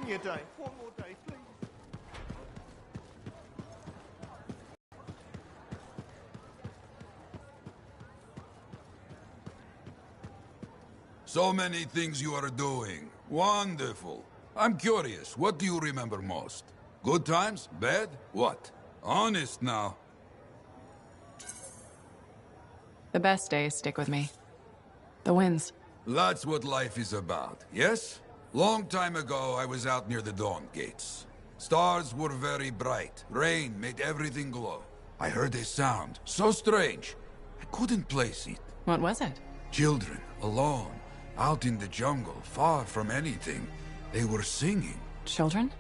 me a day. One more day, please. So many things you are doing. Wonderful. I'm curious, what do you remember most? Good times? Bad? What? Honest now. The best days stick with me. The wins. That's what life is about, yes? Long time ago, I was out near the Dawn Gates. Stars were very bright. Rain made everything glow. I heard a sound, so strange. I couldn't place it. What was it? Children, alone, out in the jungle, far from anything. They were singing. Children?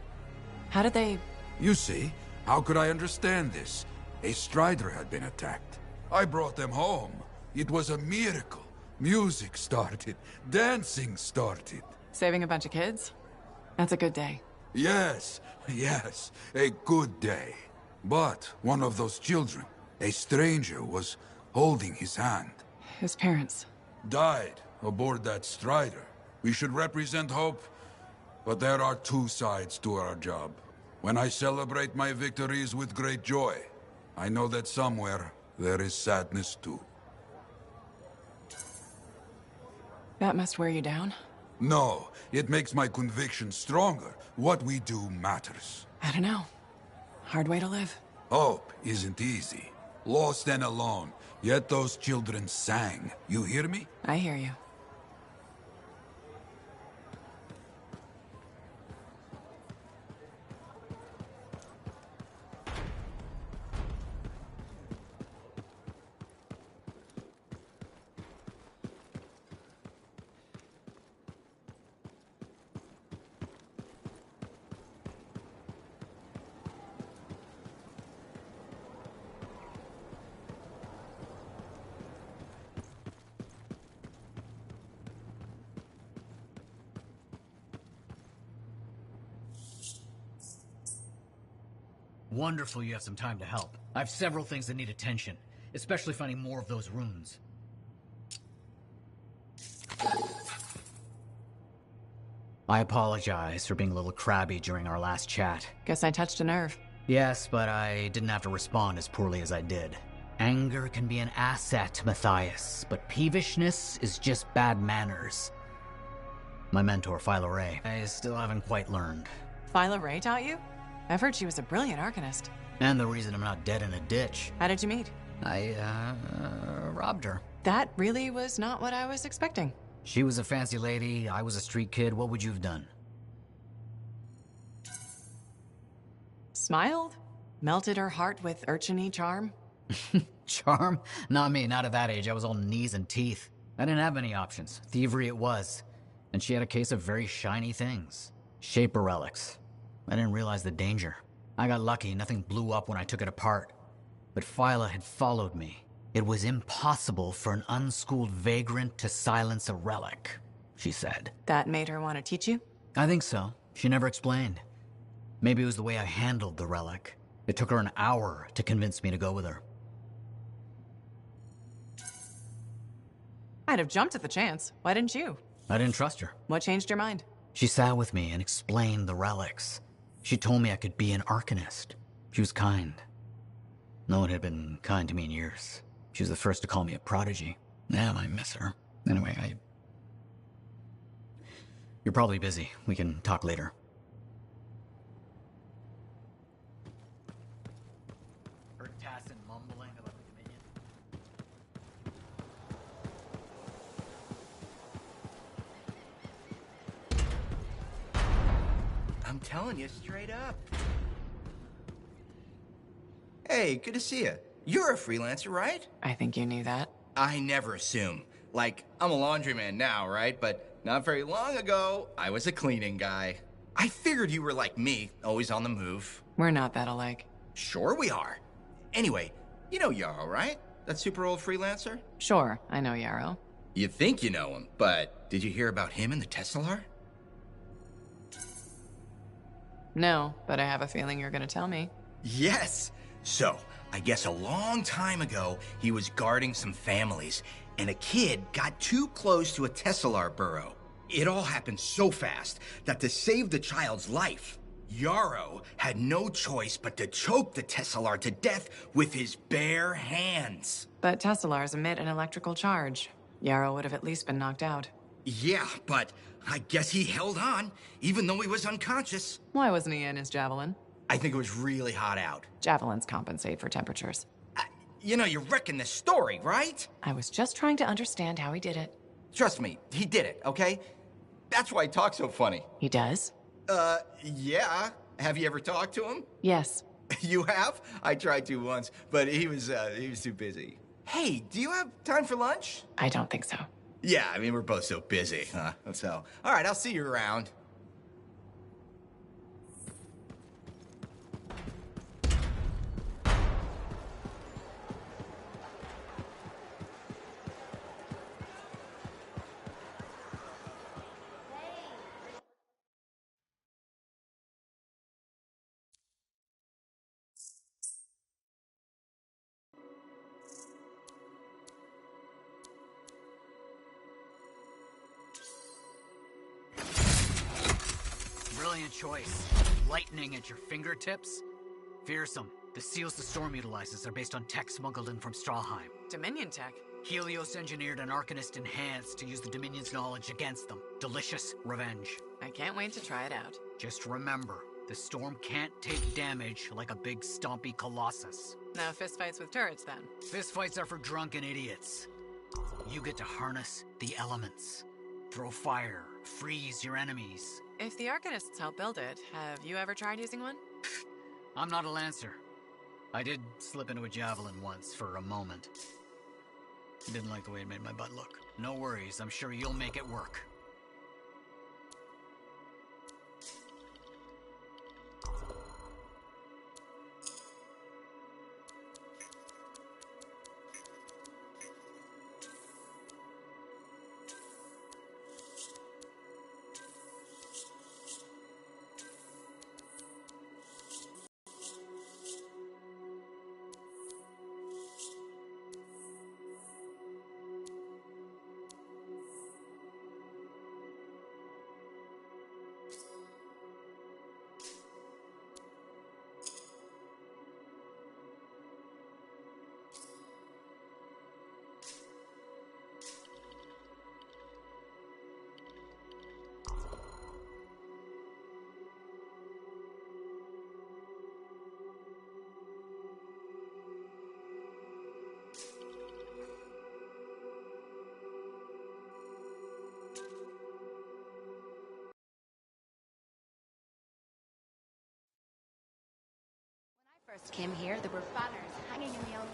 How did they... You see, how could I understand this? A strider had been attacked. I brought them home. It was a miracle. Music started. Dancing started. Saving a bunch of kids? That's a good day. Yes, yes, a good day. But one of those children, a stranger, was holding his hand. His parents. Died aboard that strider. We should represent hope, but there are two sides to our job. When I celebrate my victories with great joy, I know that somewhere there is sadness too. That must wear you down? No, it makes my conviction stronger. What we do matters. I don't know. Hard way to live. Hope isn't easy. Lost and alone. Yet those children sang. You hear me? I hear you. Wonderful you have some time to help. I have several things that need attention, especially finding more of those runes. I apologize for being a little crabby during our last chat. Guess I touched a nerve. Yes, but I didn't have to respond as poorly as I did. Anger can be an asset, Matthias, but peevishness is just bad manners. My mentor, Phyla Ray, I still haven't quite learned. Phyla Ray taught you? I've heard she was a brilliant arcanist. And the reason I'm not dead in a ditch. How did you meet? I, robbed her. That really was not what I was expecting. She was a fancy lady, I was a street kid. What would you have done? Smiled? Melted her heart with urchin-y charm? Charm? Not me, not at that age. I was all knees and teeth. I didn't have many options. Thievery it was. And she had a case of very shiny things. Shaper relics. I didn't realize the danger. I got lucky, nothing blew up when I took it apart. But Phyla had followed me. It was impossible for an unschooled vagrant to silence a relic, she said. That made her want to teach you? I think so. She never explained. Maybe it was the way I handled the relic. It took her an hour to convince me to go with her. I'd have jumped at the chance. Why didn't you? I didn't trust her. What changed your mind? She sat with me and explained the relics. She told me I could be an arcanist. She was kind. No one had been kind to me in years. She was the first to call me a prodigy. Damn, I miss her. Anyway, You're probably busy. We can talk later. Heard Tassin mumbling about the Dominion. I'm telling you straight up. Hey, good to see you. You're a freelancer, right? I think you knew that. I never assume. Like, I'm a laundryman now, right? But not very long ago, I was a cleaning guy. I figured you were like me, always on the move. We're not that alike. Sure we are. Anyway, you know Yarrow, right? That super old freelancer? Sure, I know Yarrow. You think you know him, but did you hear about him and the Tesla? No, but I have a feeling you're gonna tell me. Yes! So, I guess a long time ago, he was guarding some families, and a kid got too close to a Teslar burrow. It all happened so fast that to save the child's life, Yarrow had no choice but to choke the Tesselar to death with his bare hands. But Tesselars emit an electrical charge. Yarrow would have at least been knocked out. Yeah, but I guess he held on, even though he was unconscious. Why wasn't he in his javelin? I think it was really hot out. Javelins compensate for temperatures. You know, you're wrecking the story, right? I was just trying to understand how he did it. Trust me, he did it, okay? That's why he talks so funny. He does? Yeah. Have you ever talked to him? Yes. You have? I tried to once, but he was too busy. Hey, do you have time for lunch? I don't think so. Yeah, I mean, we're both so busy, huh? So, all right, I'll see you around. Brilliant choice. Lightning at your fingertips? Fearsome. The seals the storm utilizes are based on tech smuggled in from Strawheim. Dominion tech? Helios engineered an Arcanist enhanced to use the Dominion's knowledge against them. Delicious revenge. I can't wait to try it out. Just remember, the storm can't take damage like a big stompy colossus. No fistfights with turrets, then. Fistfights are for drunken idiots. You get to harness the elements. Throw fire, freeze your enemies. If the Arcanists help build it, have you ever tried using one? I'm not a Lancer. I did slip into a javelin once for a moment. Didn't like the way it made my butt look. No worries, I'm sure you'll make it work. First came here, there were banners hanging in the enclave.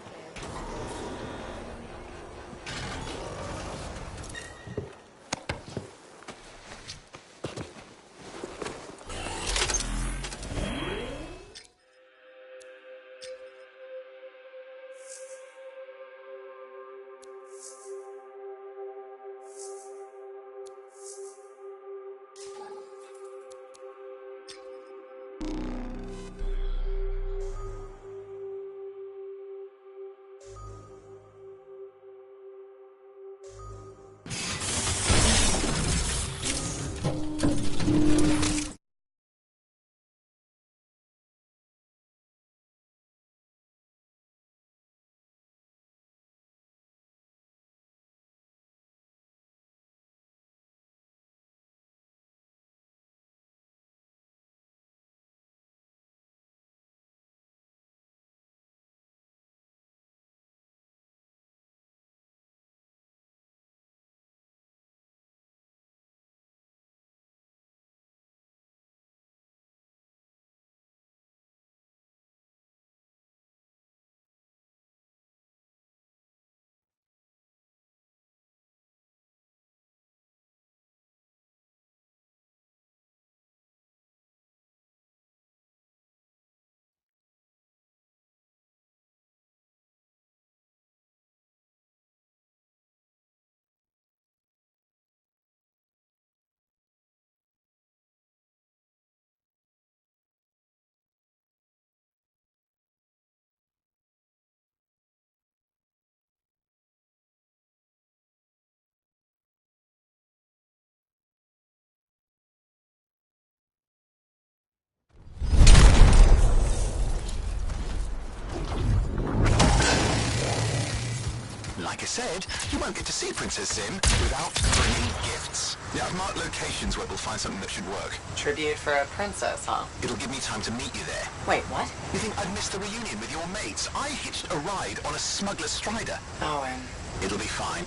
like I said, you won't get to see Princess Sim without bringing gifts. Yeah, I've marked locations where we'll find something that should work. Tribute for a princess, huh? It'll give me time to meet you there. Wait, what? You think I'd miss the reunion with your mates? I hitched a ride on a smuggler strider. Oh, and It'll be fine.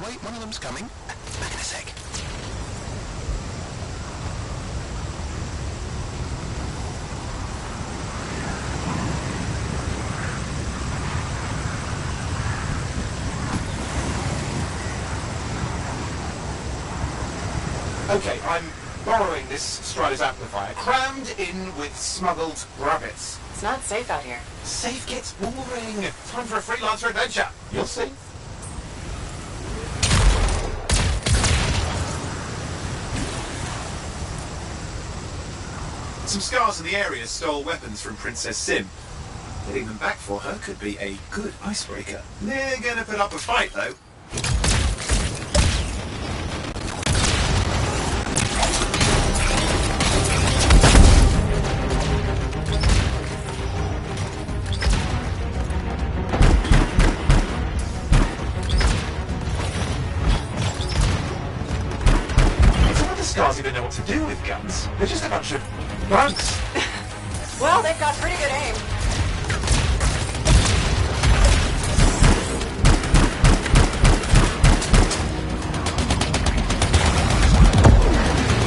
Wait, one of them's coming. Back in a sec. Okay, I'm borrowing this Strider's amplifier, crammed in with smuggled rabbits. it's not safe out here. Safe gets boring. Time for a freelancer adventure. You'll see. Some scars in the area stole weapons from Princess Sim. Getting them back for her could be a good icebreaker. They're gonna put up a fight, though. Scars even know what to do with guns. They're just a bunch of bugs. Well, they've got pretty good aim.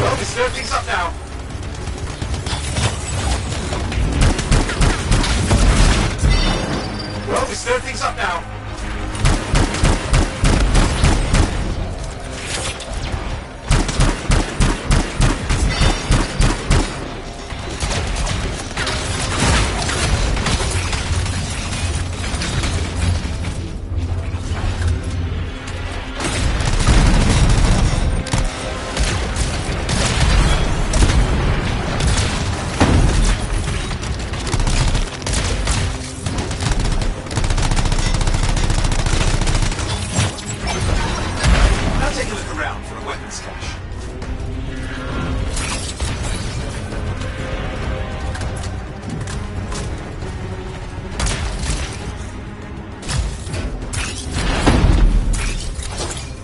Well, we stir things up now. Well, we stir things up now.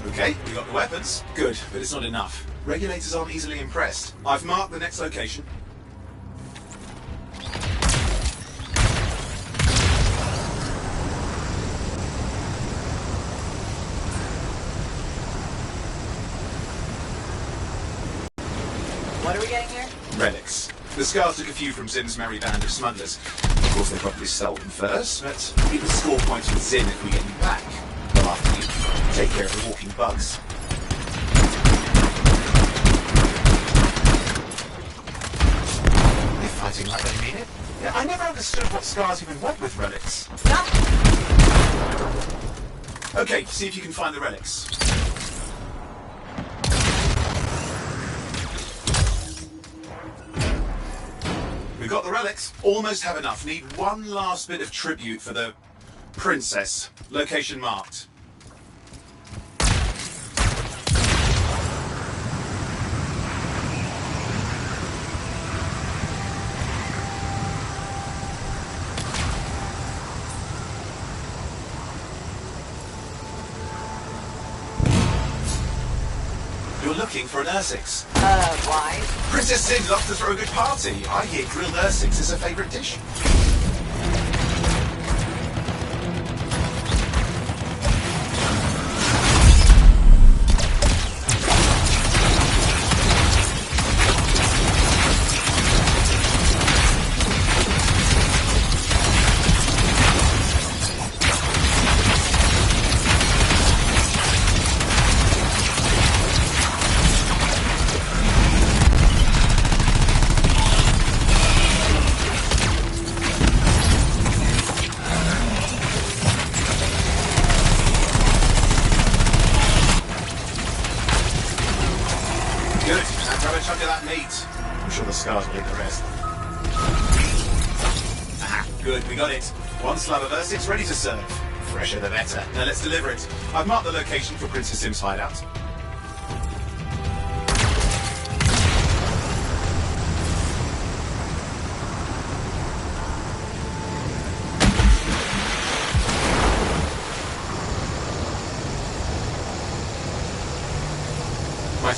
Okay, we got the weapons. Good, but it's not enough. Regulators aren't easily impressed. I've marked the next location. What are we getting here? Relics. The Scars took a few from Zin's merry band of smugglers. Of course, they probably stole them first, but we can score points with Zin if we get you back. Well, after you take care of the walking bugs. They're fighting like they mean it. Yeah, I never understood what Scars even want with relics. Okay, see if you can find the relics. We've got the relics. Almost have enough. Need one last bit of tribute for the princess. Location marked. You're looking for an Ursix. Why? Princess Sid loves to throw a good party. I hear grilled Ursix is her favourite dish. Good. Now grab a chunk of that meat. I'm sure the Scars will eat the rest. Aha, good, we got it. One slab of Ursix ready to serve. Fresher the better. Now let's deliver it. I've marked the location for Princess Sim's hideout.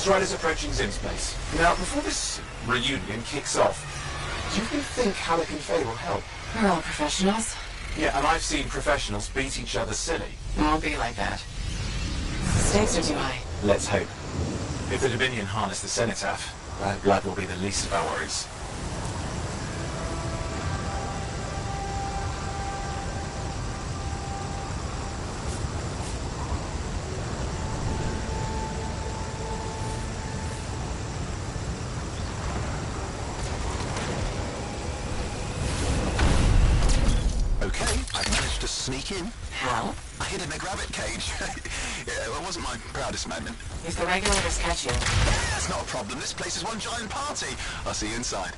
Strider's approaching Zim's place. Now, before this reunion kicks off, do you think Halleck and Faye will help? We're all professionals. Yeah, and I've seen professionals beat each other silly. It won't be like that. The stakes are too high. Let's hope. If the Dominion harness the Cenotaph, that blood will be the least of our worries. Sneak in. How? I hid in a rabbit cage. Yeah, it wasn't my proudest moment. If the regulators catch you. It's not a problem. This place is one giant party. I'll see you inside.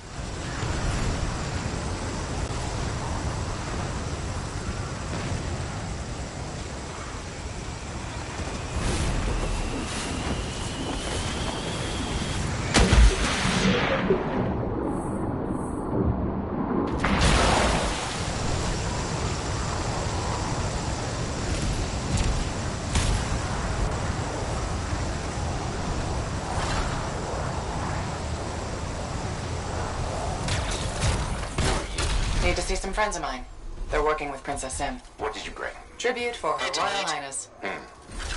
Need to see some friends of mine. They're working with Princess Sim. What did you bring? Tribute for Her Royal Highness.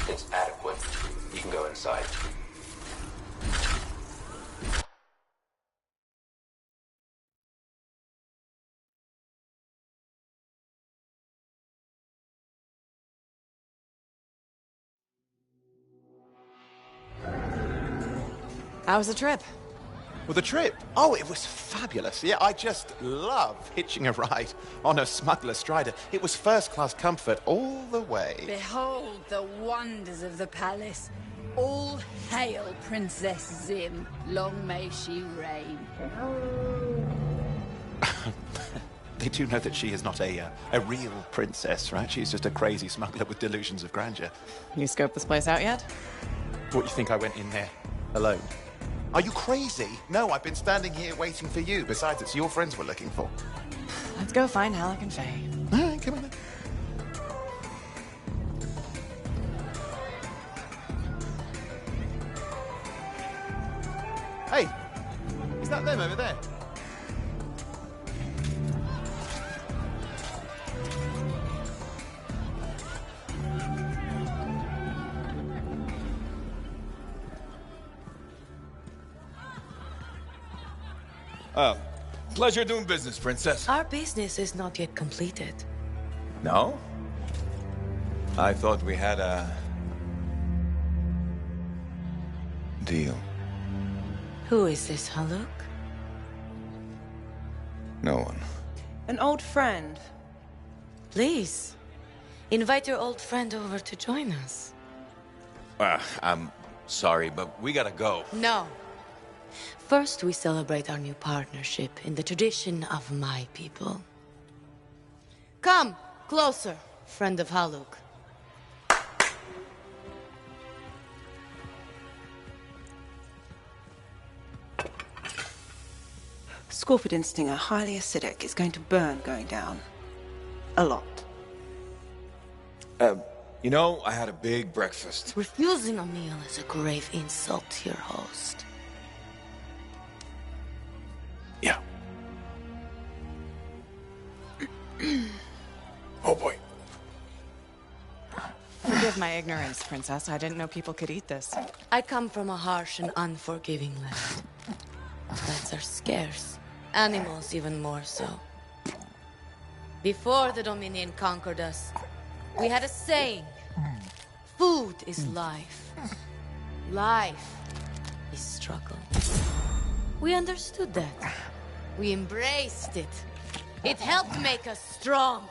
It's adequate. You can go inside. How was the trip? Well, the trip? Oh, it was fabulous. Yeah, I just love hitching a ride on a smuggler strider. It was first-class comfort all the way. Behold the wonders of the palace. All hail Princess Zim. Long may she reign. They do know that she is not a real princess, right? She's just a crazy smuggler with delusions of grandeur. You scoped this place out yet? What, you think I went in there alone? Are you crazy? No, I've been standing here waiting for you. Besides, it's your friends we're looking for. Let's go find Halleck and Faye. All right, come on then. Hey, is that them over there? Oh, pleasure doing business, Princess. Our business is not yet completed. No? I thought we had a... deal. Who is this, Haluk? No one. An old friend. Please, invite your old friend over to join us. I'm sorry, but we gotta go. No. First, we celebrate our new partnership in the tradition of my people. Come, closer, friend of Haluk. Scorpidin stinger, highly acidic. It's going to burn going down. A lot. You know, I had a big breakfast. Refusing a meal is a grave insult to your host. Yeah. Oh boy. Forgive my ignorance, Princess. I didn't know people could eat this. I come from a harsh and unforgiving land. Plants are scarce. Animals even more so. Before the Dominion conquered us, we had a saying. Food is life. Life is struggle. We understood that. We embraced it. It helped make us strong.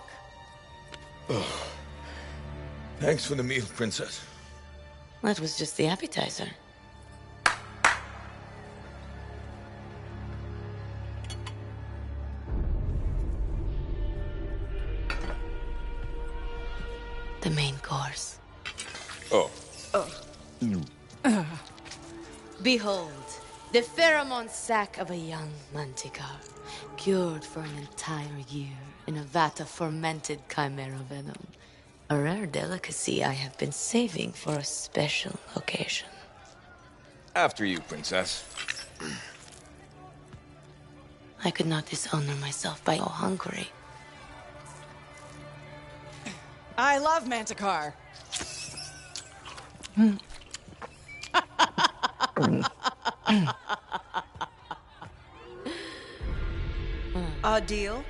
Thanks for the meal, Princess. That was just the appetizer. The main course. Oh. Behold, the pheromone sac of a young manticore, cured for an entire year in a vat of fermented chimera venom. A rare delicacy I have been saving for a special occasion. After you, Princess. I could not dishonor myself by all hungry. I love Manticore. Our deal?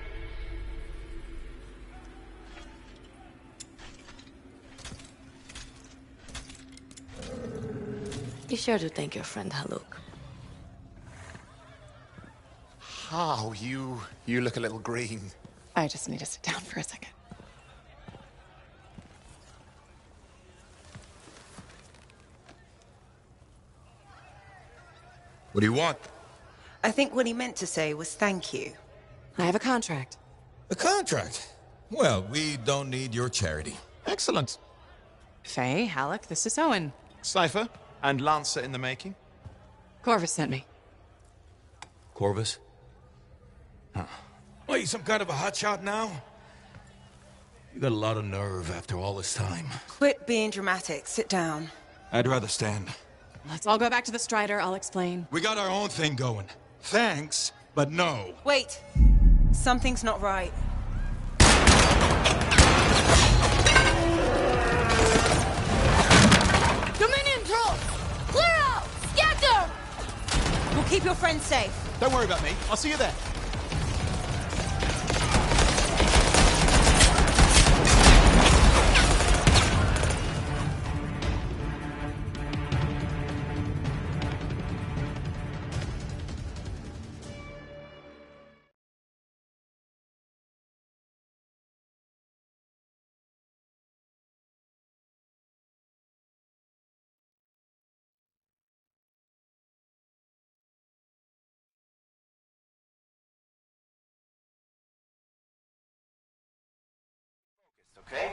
Be sure to thank your friend Haluk. Oh, you look a little green. I just need to sit down for a second. What do you want? I think what he meant to say was thank you. I have a contract. A contract? Well, we don't need your charity. Excellent. Faye, Halleck, this is Owen. Cypher and Lancer in the making. Corvus sent me. Corvus? Huh. What, you some kind of a hotshot now? You got a lot of nerve after all this time. Quit being dramatic. Sit down. I'd rather stand. Let's all go back to the Strider. I'll explain. We got our own thing going. Thanks, but no. Wait. Something's not right. Dominion trolls! Clear out! Scatter! We'll keep your friends safe. Don't worry about me. I'll see you there. Okay?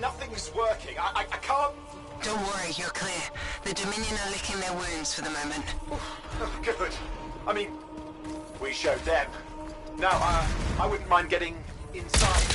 nothing's working. I can't... Don't worry, you're clear. The Dominion are licking their wounds for the moment. Oh, good. I mean, we showed them. Now, I wouldn't mind getting inside.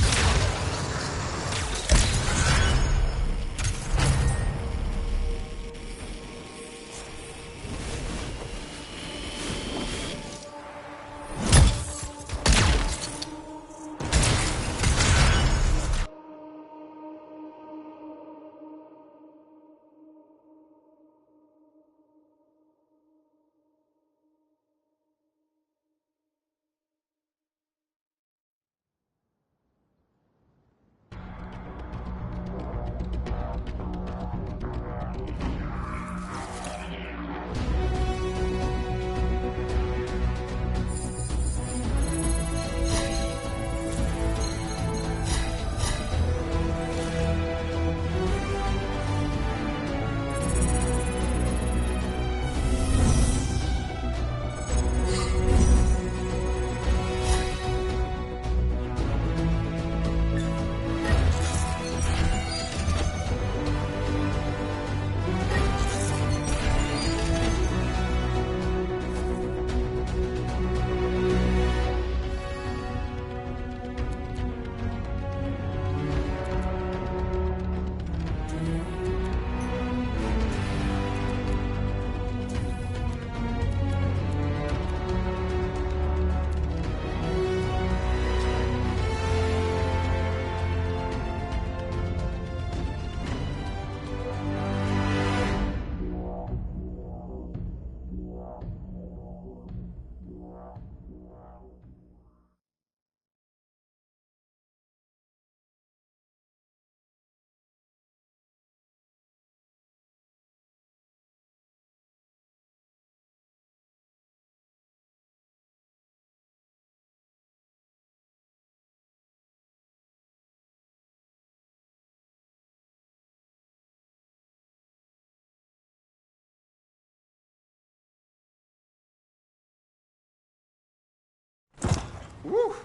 Woo!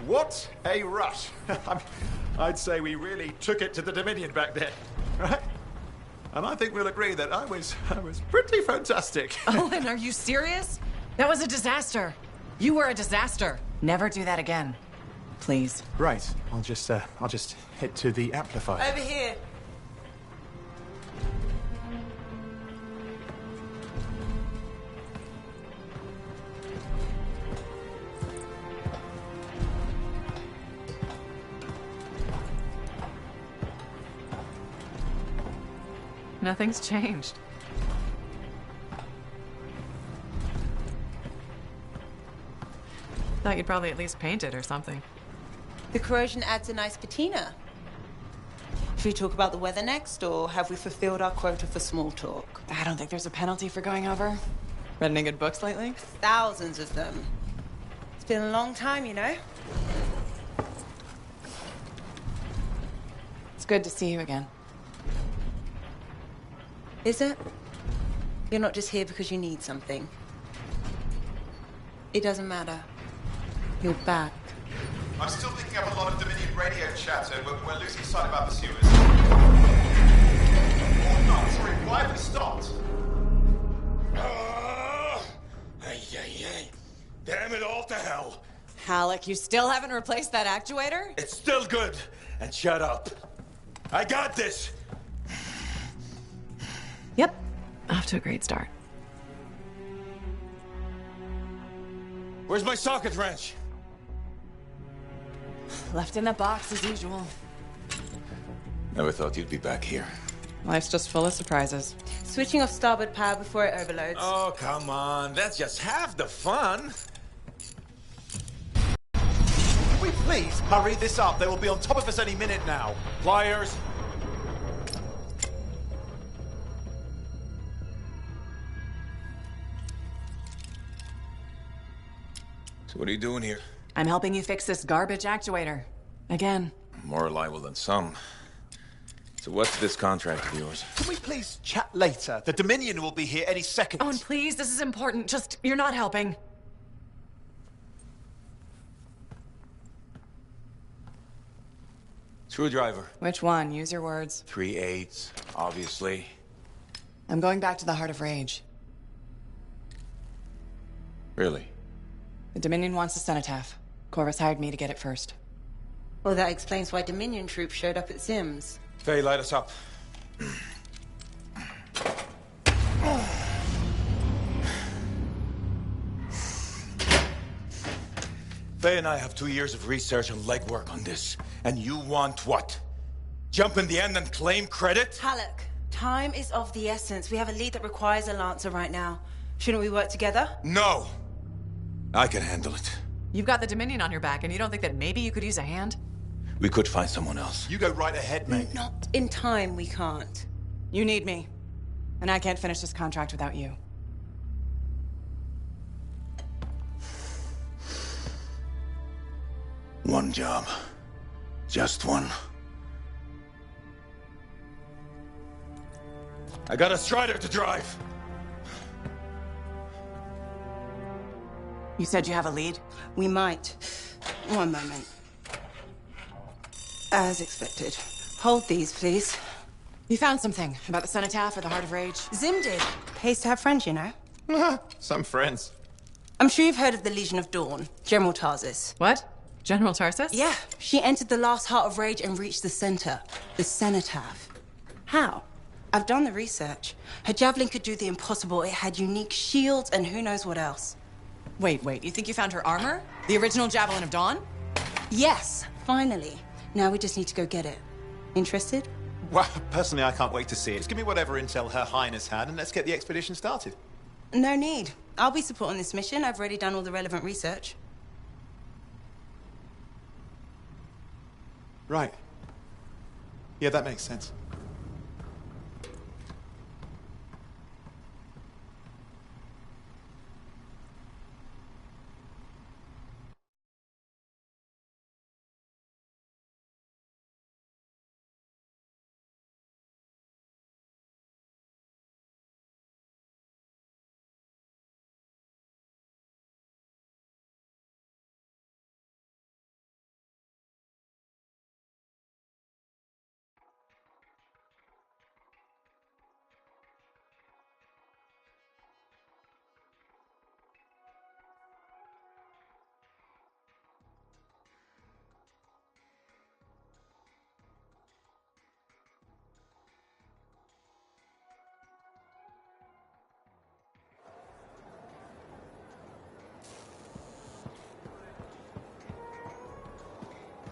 What a rush! I'd say we really took it to the Dominion back then, right? And I think we'll agree that I was pretty fantastic. Owen, are you serious? That was a disaster. You were a disaster. Never do that again. Please. Right. I'll just head to the amplifier. Over here. Nothing's changed. Thought you'd probably at least paint it or something. The corrosion adds a nice patina. Should we talk about the weather next, or have we fulfilled our quota for small talk? I don't think there's a penalty for going over. Read any good books lately? Thousands of them. It's been a long time, you know? It's good to see you again. Is it? You're not just here because you need something. It doesn't matter. You're back. I'm still picking up a lot of Dominion radio chatter, but we're losing sight of our pursuers. Oh, no, sorry, why have we stopped? Damn it all to hell. Halleck, you still haven't replaced that actuator? It's still good. And shut up. I got this. Yep. Off to a great start. Where's my socket wrench? Left in the box as usual. Never thought you'd be back here. Life's just full of surprises. Switching off starboard power before it overloads. Oh, come on. That's just half the fun. Can we please hurry this up? They will be on top of us any minute now. Pliers. So what are you doing here? I'm helping you fix this garbage actuator. Again. More reliable than some. So what's this contract of yours? Can we please chat later? The Dominion will be here any second. Owen, please, this is important. Just, you're not helping. Screwdriver. Which one? Use your words. 3/8, obviously. I'm going back to the Heart of Rage. Really? The Dominion wants the cenotaph. Corvus hired me to get it first. Well, that explains why Dominion troops showed up at Zim's. Faye, light us up. Faye and I have 2 years of research and legwork on this. And you want what? Jump in the end and claim credit? Halleck, time is of the essence. We have a lead that requires a Lancer right now. Shouldn't we work together? No! I can handle it. You've got the Dominion on your back, and you don't think that maybe you could use a hand? We could find someone else. You go right ahead, mate. Not in time, we can't. You need me. And I can't finish this contract without you. One job. Just one. I got a Strider to drive. You said you have a lead? We might. One moment. As expected. Hold these, please. You found something about the cenotaph or the Heart of Rage? Zim did. Pays to have friends, you know. Some friends. I'm sure you've heard of the Legion of Dawn, General Tarsus. What? General Tarsus? Yeah. She entered the last Heart of Rage and reached the center, the cenotaph. How? I've done the research. Her javelin could do the impossible. It had unique shields and who knows what else. Wait. You think you found her armor? The original Javelin of Dawn? Yes, finally. Now we just need to go get it. Interested? Well, personally, I can't wait to see it. Just give me whatever intel Her Highness had, and let's get the expedition started. No need. I'll be supporting this mission. I've already done all the relevant research. Right. Yeah, that makes sense.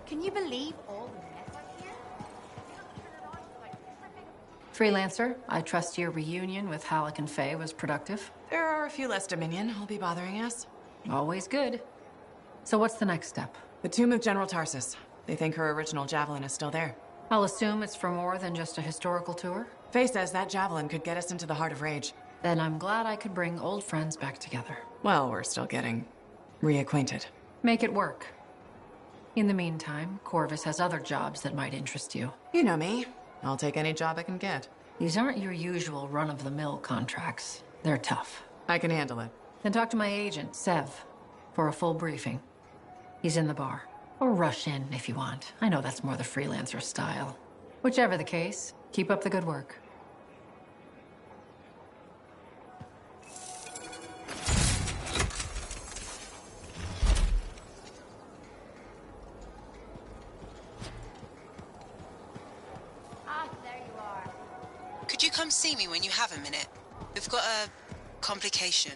Can you believe all the mess I hear? Freelancer, I trust your reunion with Halleck and Faye was productive. There are a few less Dominion who'll be bothering us. Always good. So what's the next step? The tomb of General Tarsus. They think her original javelin is still there. I'll assume it's for more than just a historical tour. Faye says that javelin could get us into the Heart of Rage. Then I'm glad I could bring old friends back together. Well, we're still getting reacquainted. Make it work. In the meantime, Corvus has other jobs that might interest you. You know me. I'll take any job I can get. These aren't your usual run-of-the-mill contracts. They're tough. I can handle it. Then talk to my agent, Sev, for a full briefing. He's in the bar. Or rush in if you want. I know that's more the freelancer style. Whichever the case, keep up the good work. Could you come see me when you have a minute? We've got a complication.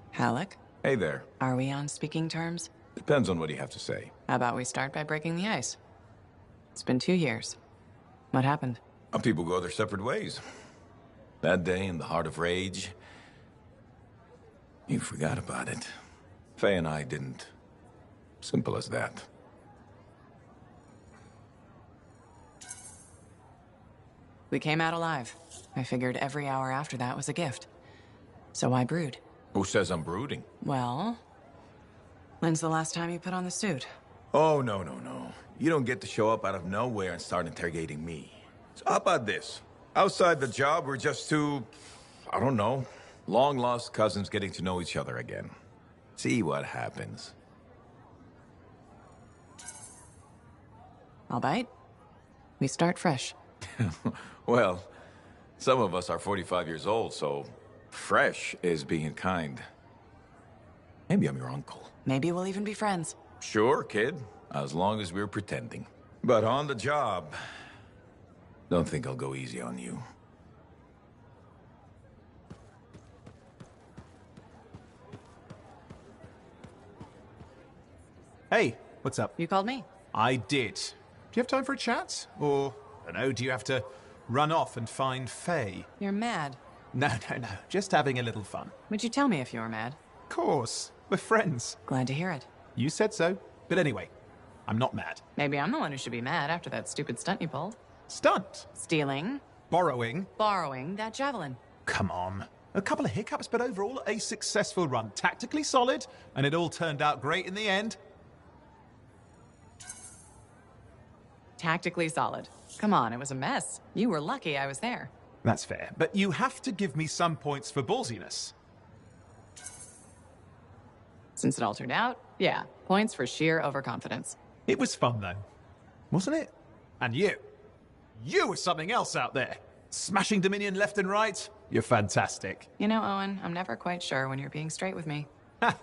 Halleck? Hey there. Are we on speaking terms? Depends on what you have to say. How about we start by breaking the ice? It's been 2 years. What happened? People go their separate ways. That day in the Heart of Rage, you forgot about it. Faye and I didn't. Simple as that. We came out alive. I figured every hour after that was a gift. So I brood. Who says I'm brooding? Well, when's the last time you put on the suit? Oh, no, no, no. You don't get to show up out of nowhere and start interrogating me. So how about this? Outside the job, we're just two, I don't know, long-lost cousins getting to know each other again. See what happens. All right. We start fresh. Well, some of us are 45 years old, so fresh is being kind. Maybe I'm your uncle. Maybe we'll even be friends. Sure, kid, as long as we're pretending. But on the job, don't think I'll go easy on you. Hey, what's up? You called me? I did. Do you have time for a chat? Or, I don't know, do you have to run off and find Faye? You're mad. No, no, no. Just having a little fun. Would you tell me if you were mad? Of course. We're friends. Glad to hear it. You said so. But anyway, I'm not mad. Maybe I'm the one who should be mad after that stupid stunt you pulled. Stunt? Stealing. Borrowing. Borrowing that javelin. Come on. A couple of hiccups, but overall a successful run. Tactically solid, and it all turned out great in the end. Tactically solid. Come on, it was a mess. You were lucky I was there. That's fair. But you have to give me some points for ballsiness. Since it all turned out, yeah, points for sheer overconfidence. It was fun, though. Wasn't it? And you. You were something else out there. Smashing Dominion left and right. You're fantastic. You know, Owen, I'm never quite sure when you're being straight with me. Ha!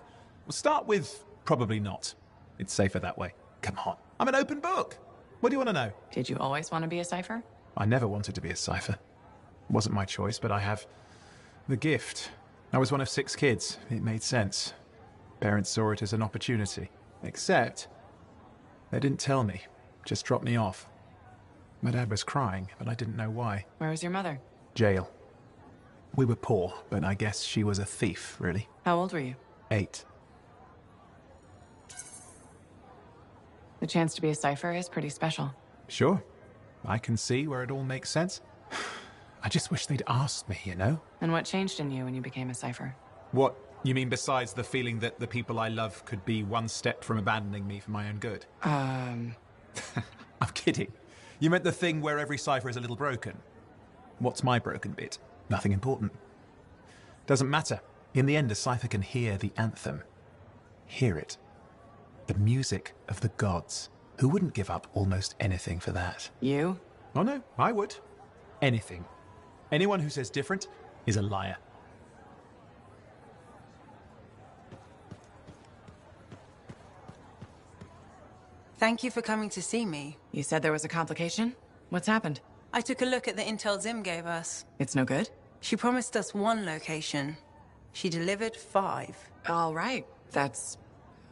We'll start with probably not. It's safer that way. Come on. I'm an open book. What do you want to know? Did you always want to be a cipher? I never wanted to be a cipher. It wasn't my choice, but I have the gift. I was one of 6 kids. It made sense. Parents saw it as an opportunity. Except, they didn't tell me. Just dropped me off. My dad was crying, but I didn't know why. Where was your mother? Jail. We were poor, but I guess she was a thief, really. How old were you? 8. The chance to be a cipher is pretty special. Sure. I can see where it all makes sense. I just wish they'd asked me, you know? And what changed in you when you became a cipher? What? You mean besides the feeling that the people I love could be one step from abandoning me for my own good? I'm kidding. You meant the thing where every cipher is a little broken. What's my broken bit? Nothing important. Doesn't matter. In the end, a cipher can hear the anthem. Hear it. The music of the gods. Who wouldn't give up almost anything for that? You? Oh no, I would. Anything. Anyone who says different is a liar. Thank you for coming to see me. You said there was a complication? What's happened? I took a look at the intel Zim gave us. It's no good? She promised us 1 location. She delivered 5. All right. That's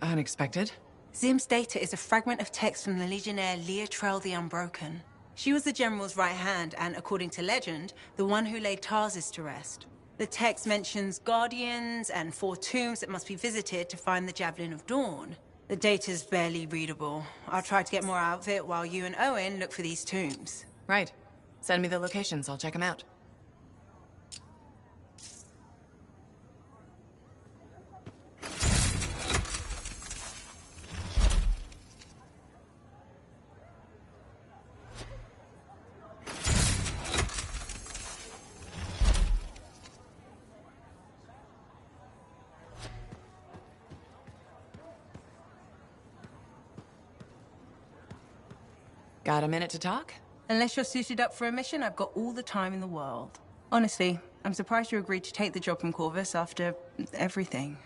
unexpected. Zim's data is a fragment of text from the Legionnaire Leotrel the Unbroken. She was the General's right hand and, according to legend, the one who laid Tarsus to rest. The text mentions guardians and 4 tombs that must be visited to find the Javelin of Dawn. The data's barely readable. I'll try to get more out of it while you and Owen look for these tombs. Right. Send me the locations. I'll check them out. Got a minute to talk? Unless you're suited up for a mission, I've got all the time in the world. Honestly, I'm surprised you agreed to take the job from Corvus after everything.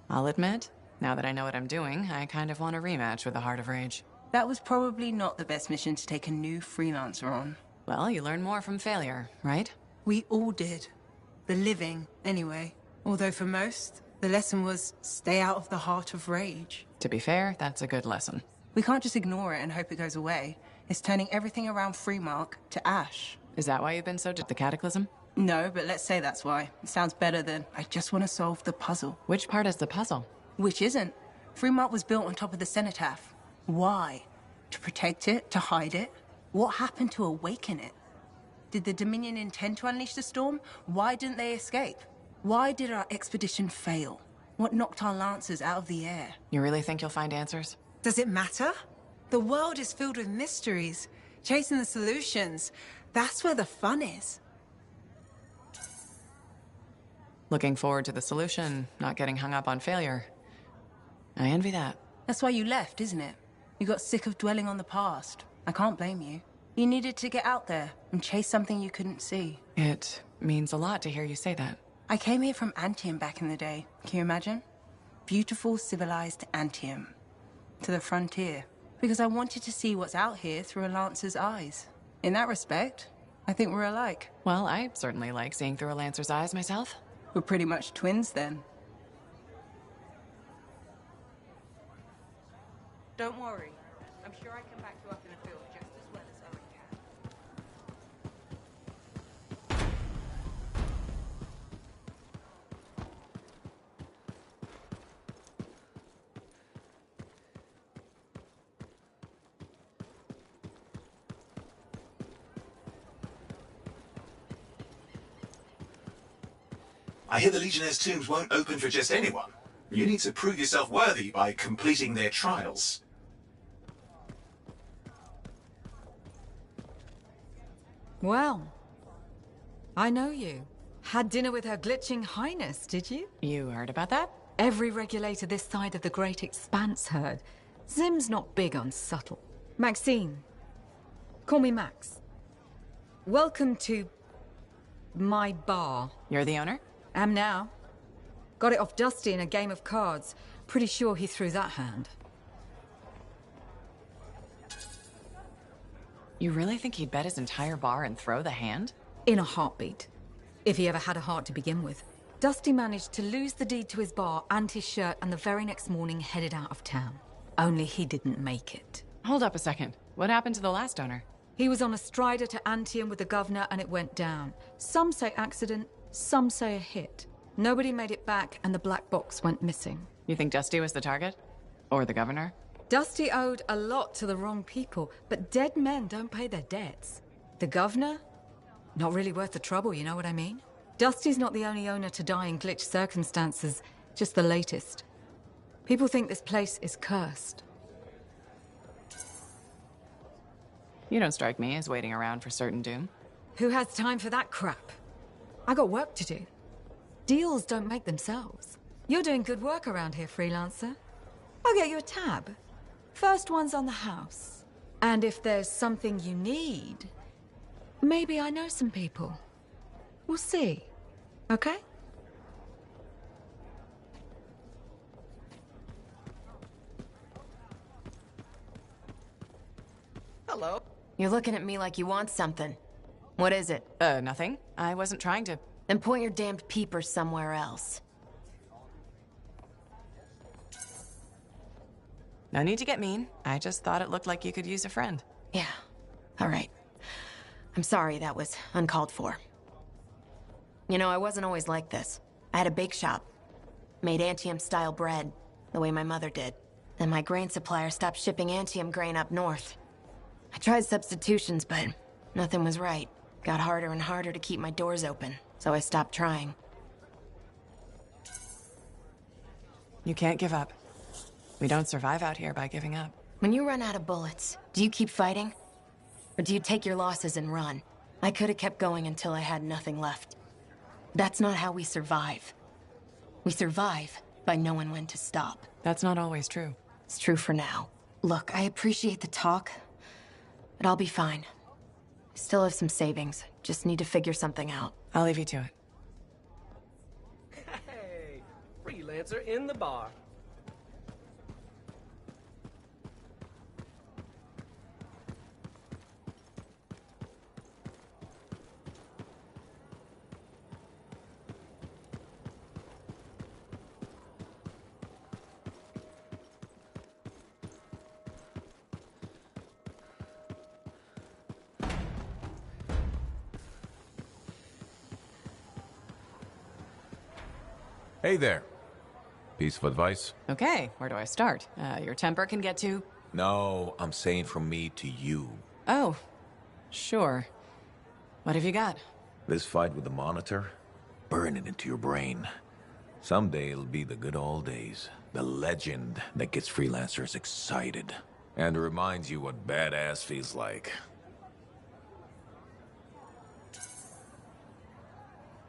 I'll admit, now that I know what I'm doing, I kind of want a rematch with the Heart of Rage. That was probably not the best mission to take a new freelancer on. Well, you learn more from failure, right? We all did. The living, anyway. Although for most, the lesson was stay out of the Heart of Rage. To be fair, that's a good lesson. We can't just ignore it and hope it goes away. It's turning everything around Freemark to ash. Is that why you've been so the Cataclysm? No, but let's say that's why. It sounds better than I just want to solve the puzzle. Which part is the puzzle? Which isn't. Freemark was built on top of the Cenotaph. Why? To protect it? To hide it? What happened to awaken it? Did the Dominion intend to unleash the storm? Why didn't they escape? Why did our expedition fail? What knocked our lancers out of the air? You really think you'll find answers? Does it matter? The world is filled with mysteries. Chasing the solutions, that's where the fun is. Looking forward to the solution, not getting hung up on failure. I envy that. That's why you left, isn't it? You got sick of dwelling on the past. I can't blame you. You needed to get out there and chase something you couldn't see. It means a lot to hear you say that. I came here from Anthem back in the day. Can you imagine? Beautiful, civilized Anthem. To the frontier. Because I wanted to see what's out here through a Lancer's eyes. In that respect, I think we're alike. Well, I certainly like seeing through a Lancer's eyes myself. We're pretty much twins then. Don't worry. I'm sure I can back you up in a field just as well as Owen can. I hear the Legionnaire's tombs won't open for just anyone. You need to prove yourself worthy by completing their trials. Well, I know you. Had dinner with Her Glitching Highness, did you? You heard about that? Every regulator this side of the Great Expanse heard. Zim's not big on subtle. Maxine. Call me Max. Welcome to my bar. You're the owner? Am now. Got it off Dusty in a game of cards. Pretty sure he threw that hand. You really think he'd bet his entire bar and throw the hand? In a heartbeat. If he ever had a heart to begin with. Dusty managed to lose the deed to his bar and his shirt and the very next morning headed out of town. Only he didn't make it. Hold up a second. What happened to the last owner? He was on a strider to Anthem with the governor and it went down. Some say accident, some say a hit. Nobody made it back and the black box went missing. You think Dusty was the target? Or the governor? Dusty owed a lot to the wrong people, but dead men don't pay their debts. The governor? Not really worth the trouble, you know what I mean? Dusty's not the only owner to die in glitch circumstances, just the latest. People think this place is cursed. You don't strike me as waiting around for certain doom. Who has time for that crap? I got work to do. Deals don't make themselves. You're doing good work around here, freelancer. I'll get you a tab. First one's on the house. And if there's something you need, maybe I know some people. We'll see. Okay? Hello. You're looking at me like you want something. What is it? Nothing. I wasn't trying to. Then point your damned peepers somewhere else. No need to get mean. I just thought it looked like you could use a friend. Yeah. All right. I'm sorry that was uncalled for. You know, I wasn't always like this. I had a bake shop. Made Anthem-style bread, the way my mother did. Then my grain supplier stopped shipping Anthem grain up north. I tried substitutions, but nothing was right. Got harder and harder to keep my doors open, so I stopped trying. You can't give up. We don't survive out here by giving up. When you run out of bullets, do you keep fighting? Or do you take your losses and run? I could have kept going until I had nothing left. That's not how we survive. We survive by knowing when to stop. That's not always true. It's true for now. Look, I appreciate the talk, but I'll be fine. I still have some savings. Just need to figure something out. I'll leave you to it. Hey, freelancer in the bar. Hey there. Piece of advice? Okay, where do I start? Your temper can get to... No, I'm saying from me to you. Oh, sure. What have you got? This fight with the Monitor, burn it into your brain. Someday it'll be the good old days. The legend that gets freelancers excited. And reminds you what badass feels like.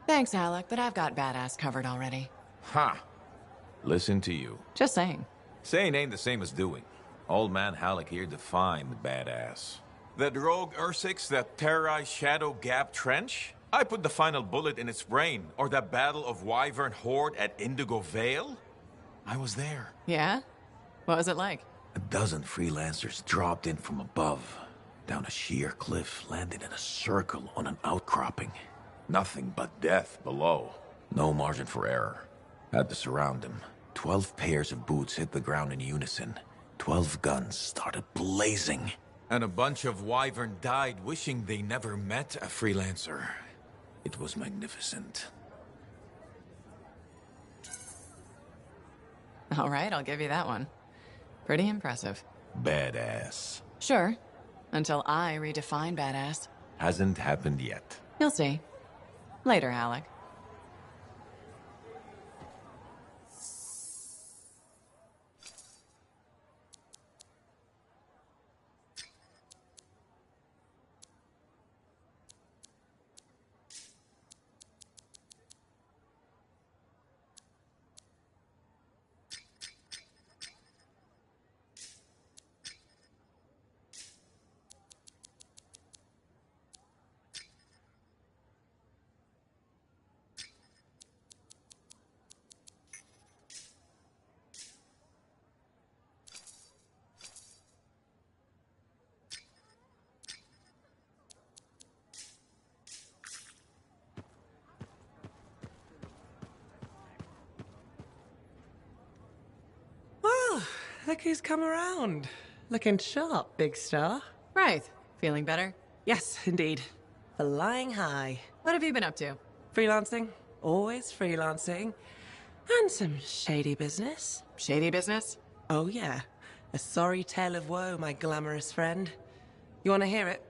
Thanks, Alec, but I've got badass covered already. Ha! Listen to you. Just saying. Saying ain't the same as doing. Old man Halleck here defined badass. That rogue Ursix that terrorized Shadow Gap Trench? I put the final bullet in its brain. Or that battle of Wyvern Horde at Indigo Vale? I was there. Yeah? What was it like? A dozen freelancers dropped in from above. Down a sheer cliff, landed in a circle on an outcropping. Nothing but death below. No margin for error. Had to surround him. 12 pairs of boots hit the ground in unison. 12 guns started blazing. And a bunch of Wyvern died wishing they never met a freelancer. It was magnificent. All right, I'll give you that one. Pretty impressive. Badass. Sure. Until I redefine badass. Hasn't happened yet. You'll see. Later, Alec. Look who's come around. Looking sharp, big star. Right. Feeling better? Yes, indeed. Flying high. What have you been up to? Freelancing. Always freelancing. And some shady business. Shady business? Oh, yeah. A sorry tale of woe, my glamorous friend. You want to hear it?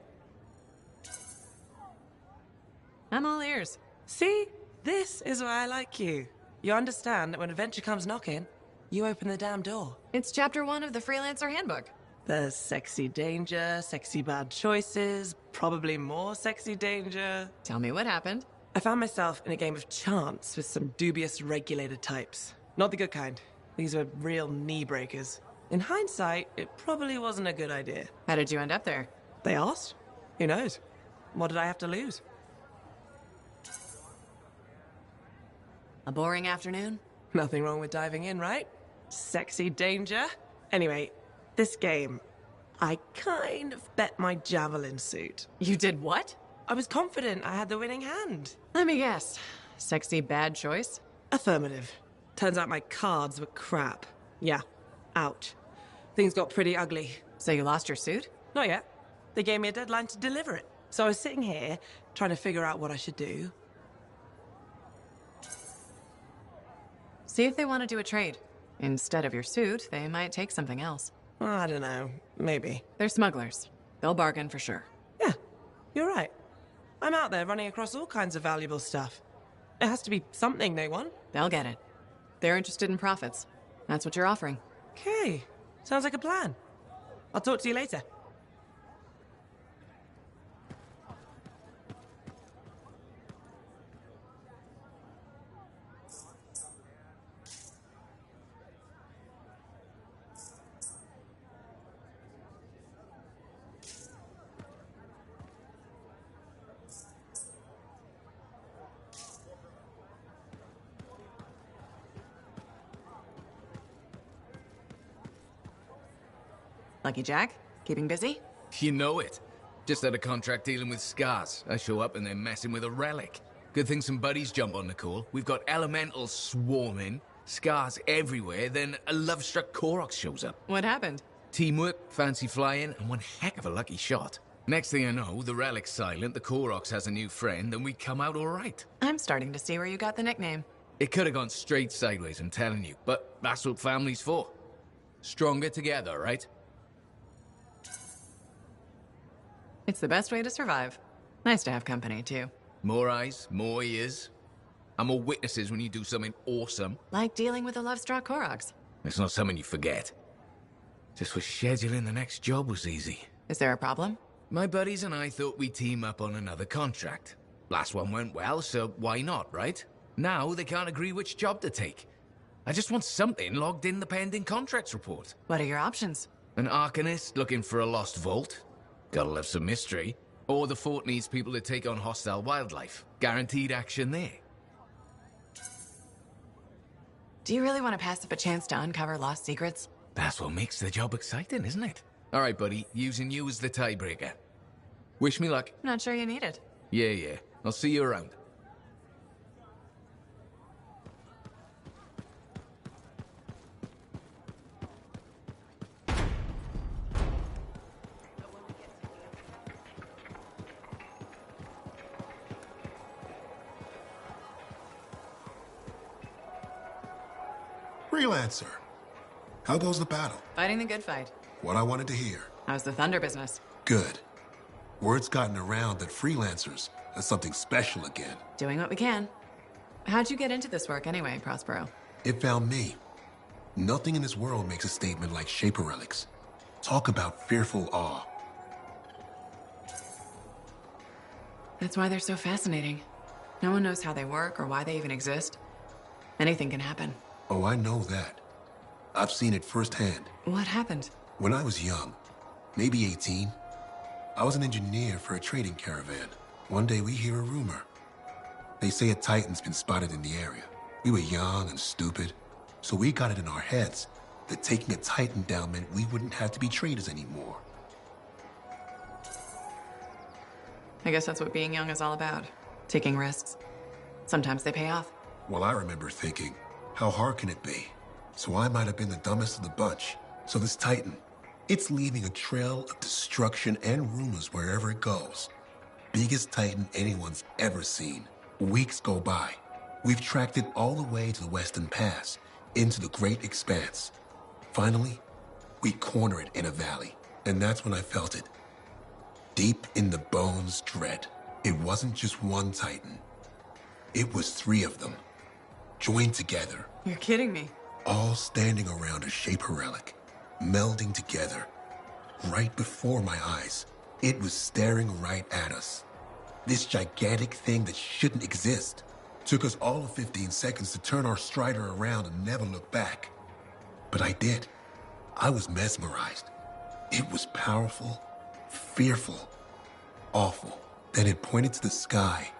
I'm all ears. See? This is why I like you. You understand that when adventure comes knocking, you open the damn door. It's chapter 1 of the Freelancer Handbook. There's sexy danger, sexy bad choices, probably more sexy danger. Tell me what happened. I found myself in a game of chance with some dubious regulated types. Not the good kind. These were real knee breakers. In hindsight, it probably wasn't a good idea. How did you end up there? They asked. Who knows? What did I have to lose? A boring afternoon? Nothing wrong with diving in, right? Sexy danger. Anyway, this game, I kind of bet my javelin suit. You did what? I was confident I had the winning hand. Let me guess. Sexy bad choice? Affirmative. Turns out my cards were crap. Yeah. Ouch. Things got pretty ugly. So you lost your suit? Not yet. They gave me a deadline to deliver it. So I was sitting here, trying to figure out what I should do. See if they want to do a trade. Instead of your suit, they might take something else. I don't know. Maybe. They're smugglers. They'll bargain for sure. Yeah, you're right. I'm out there running across all kinds of valuable stuff. It has to be something they want. They'll get it. They're interested in profits. That's what you're offering. Okay. Sounds like a plan. I'll talk to you later. Lucky Jack? Keeping busy? You know it. Just had a contract dealing with scars. I show up and they're messing with a relic. Good thing some buddies jump on the call. We've got elementals swarming, scars everywhere, then a love-struck Koroks shows up. What happened? Teamwork, fancy flying, and one heck of a lucky shot. Next thing I know, the relic's silent, the Koroks has a new friend, and we come out all right. I'm starting to see where you got the nickname. It could have gone straight sideways, I'm telling you, but that's what family's for. Stronger together, right? It's the best way to survive. Nice to have company, too. More eyes, more ears. I'm all witnesses when you do something awesome. Like dealing with the love-struck Koroks. It's not something you forget. Just was scheduling the next job was easy. Is there a problem? My buddies and I thought we'd team up on another contract. Last one went well, so why not, right? Now they can't agree which job to take. I just want something logged in the pending contracts report. What are your options? An Arcanist looking for a lost vault. Gotta love some mystery. Or the fort needs people to take on hostile wildlife. Guaranteed action there. Do you really want to pass up a chance to uncover lost secrets? That's what makes the job exciting, isn't it? All right, buddy. Using you as the tiebreaker. Wish me luck. I'm not sure you need it. Yeah. I'll see you around. Freelancer. How goes the battle? Fighting the good fight. What I wanted to hear. How's the Thunder business? Good. Word's gotten around that freelancers are something special again. Doing what we can. How'd you get into this work anyway, Prospero? It found me. Nothing in this world makes a statement like Shaper relics. Talk about fearful awe. That's why they're so fascinating. No one knows how they work or why they even exist. Anything can happen. Oh, I know that. I've seen it firsthand. What happened? When I was young, maybe 18, I was an engineer for a trading caravan. One day we hear a rumor. They say a Titan's been spotted in the area. We were young and stupid, so we got it in our heads that taking a Titan down meant we wouldn't have to be traders anymore. I guess that's what being young is all about. Taking risks. Sometimes they pay off. Well, I remember thinking, how hard can it be? So I might have been the dumbest of the bunch. So this Titan, it's leaving a trail of destruction and rumors wherever it goes. Biggest Titan anyone's ever seen. Weeks go by. We've tracked it all the way to the Western Pass, into the Great Expanse. Finally, we corner it in a valley. And that's when I felt it. Deep in the bones dread. It wasn't just one Titan. It was 3 of them, joined together. You're kidding me. All standing around a Shaper relic, melding together. Right before my eyes, it was staring right at us. This gigantic thing that shouldn't exist. Took us all of 15 seconds to turn our Strider around and never look back. But I did. I was mesmerized. It was powerful, fearful, awful. Then it pointed to the sky,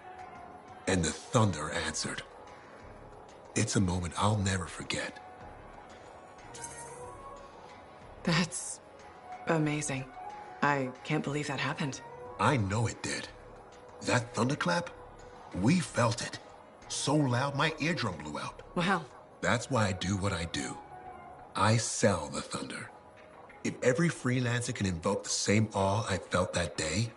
and the thunder answered. It's a moment I'll never forget. That's amazing. I can't believe that happened. I know it did. That thunderclap, we felt it. So loud my eardrum blew out. Wow. That's why I do what I do. I sell the thunder. If every freelancer can invoke the same awe I felt that day,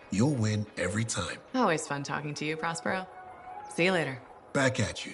you'll win every time. Always fun talking to you, Prospero. See you later. Back at you.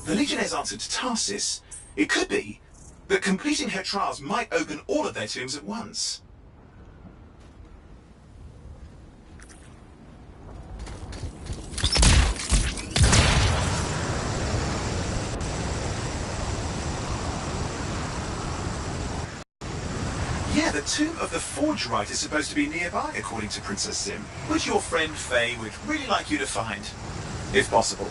the Legionnaire's answer to Tarsis, it could be that completing her trials might open all of their tombs at once. Yeah, the tomb of the Forge Rite is supposed to be nearby, according to Princess Sim, which your friend Faye would really like you to find, if possible.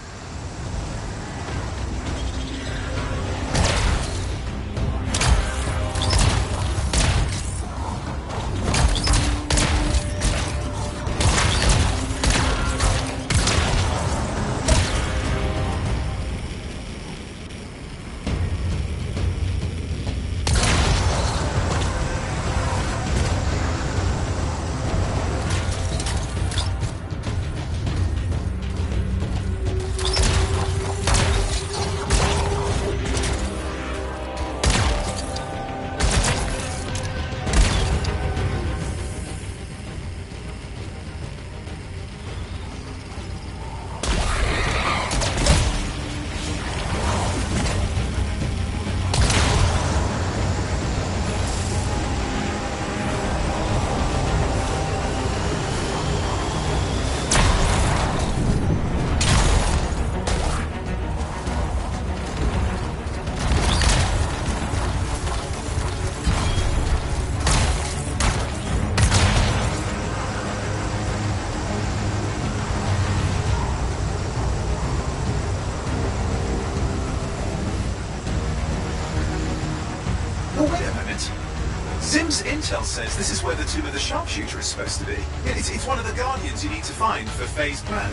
Sim's intel says this is where the tomb of the sharpshooter is supposed to be. It's one of the guardians you need to find for Faye's plan.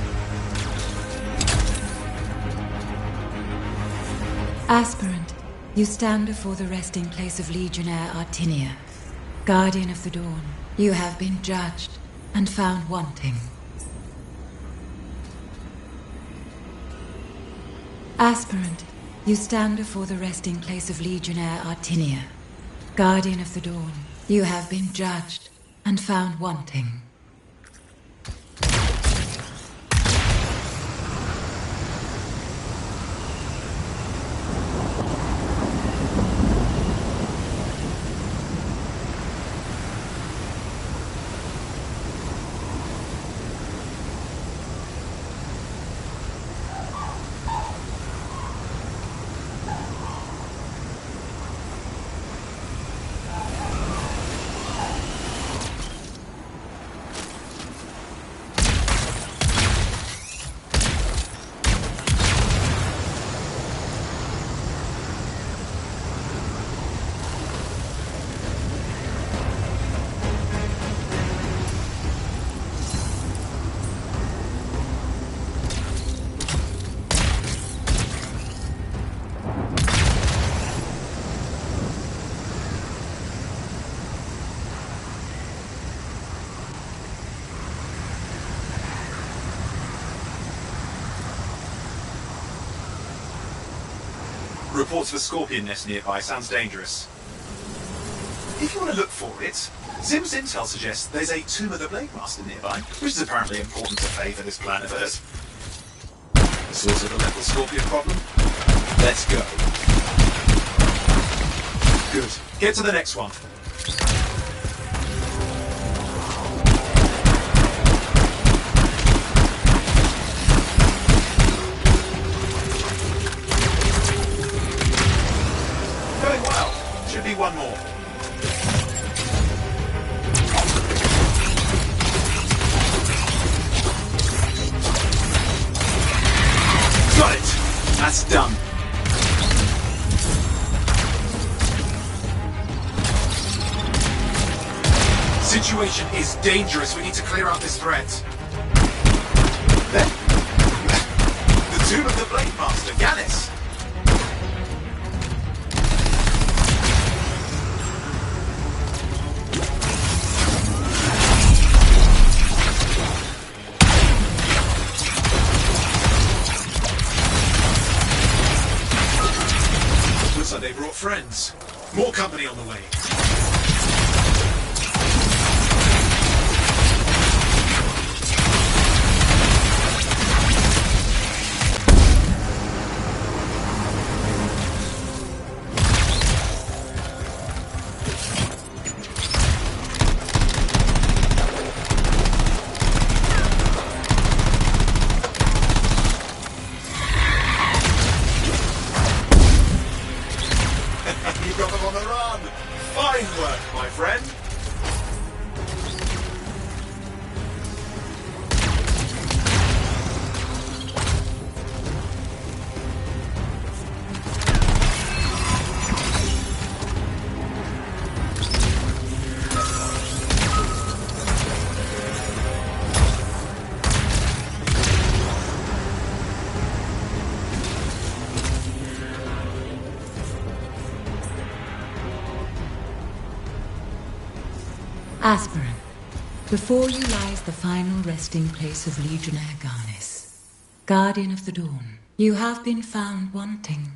Aspirant, you stand before the resting place of Legionnaire Artinia, Guardian of the Dawn. You have been judged and found wanting. Aspirant, you stand before the resting place of Legionnaire Artinia, Guardian of the Dawn. You have been judged and found wanting. Reports of a scorpion nest nearby. Sounds dangerous. If you want to look for it, Sim's intel suggests there's a Tomb of the Blade Master nearby, which is apparently important to Faye for this plan of hers. Source of the lethal scorpion problem? Let's go. Good. Get to the next one. Going well. Should be one more. Got it. That's done. Situation is dangerous. We need to clear out this threat. There. The Tomb of the Blade Master, Gallus. Looks like they brought friends. More company on the way. Fine work, my friend. Aspirin. Before you lies the final resting place of Legionnaire Garnis, Guardian of the Dawn. You have been found wanting.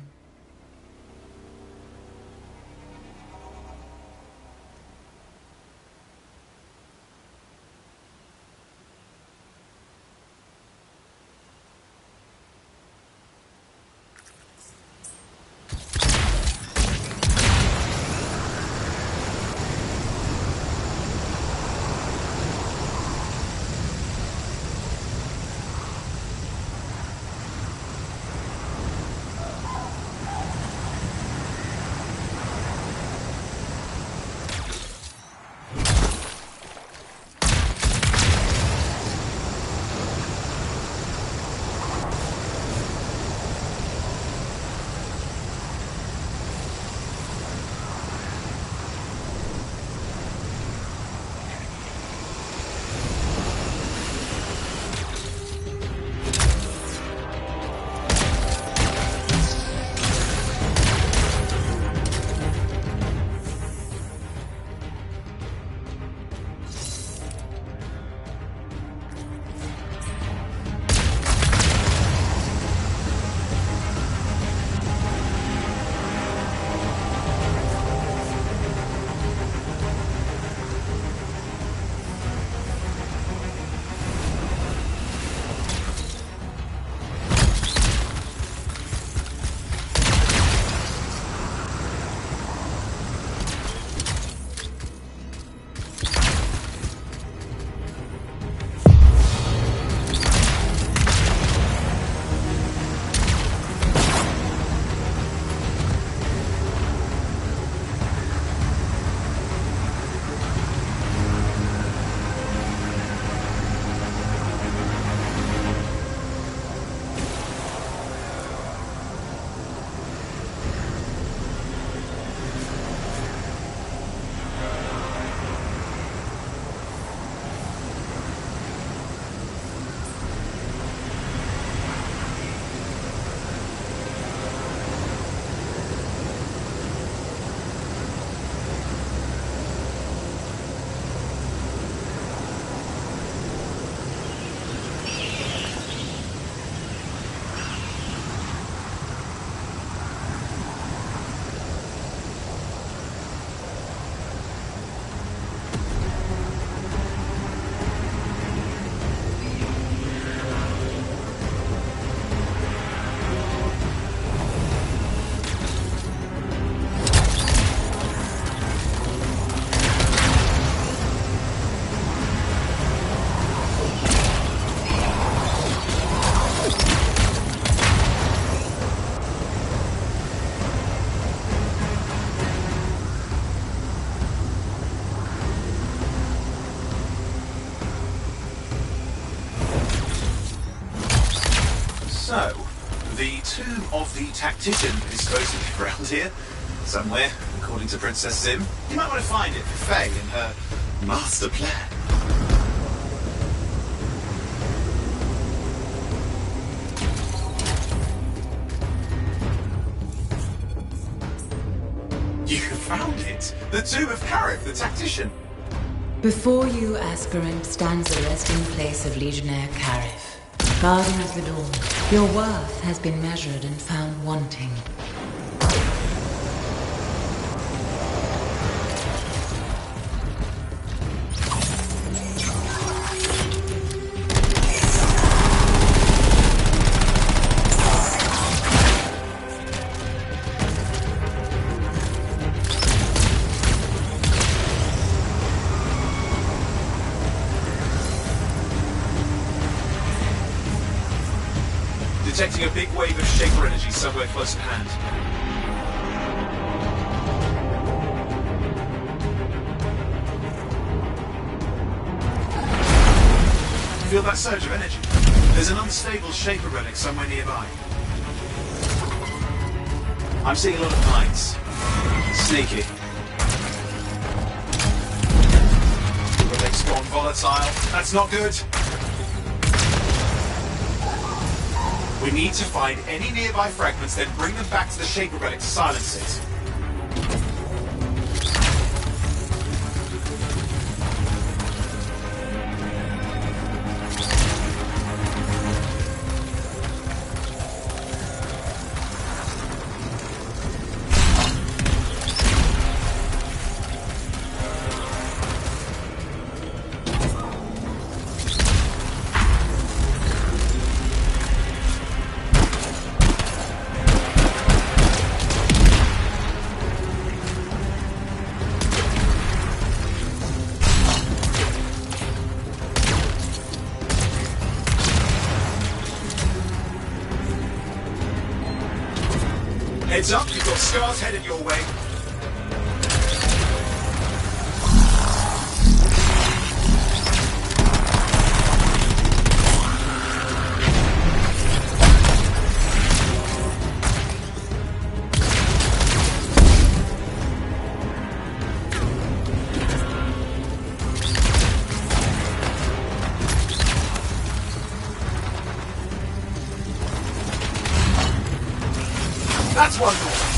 So, the tomb of the tactician is supposed to be around here, somewhere, according to Princess Sim. You might want to find it for Faye in her master plan. You found it! The tomb of Karif, the tactician. Before you, aspirant, stands the resting place of Legionnaire Karif, Guardian of the Dawn. Your worth has been measured and found wanting. Detecting a big wave of Shaper energy somewhere close at hand. Feel that surge of energy? There's an unstable Shaper relic somewhere nearby. I'm seeing a lot of lights. Sneaky. The relic's gone volatile. That's not good. We need to find any nearby fragments, then bring them back to the Shaper relic to silence it. Heads up, you've got scars headed your way. That's one more.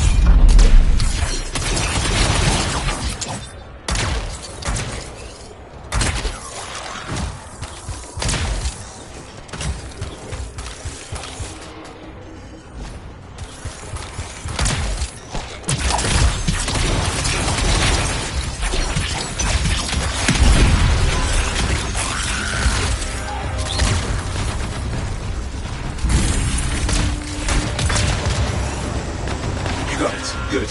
Good.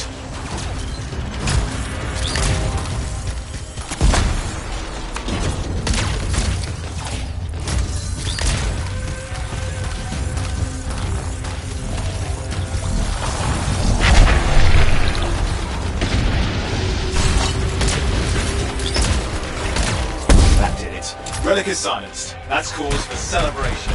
That did it. Relic is silenced. That's cause for celebration.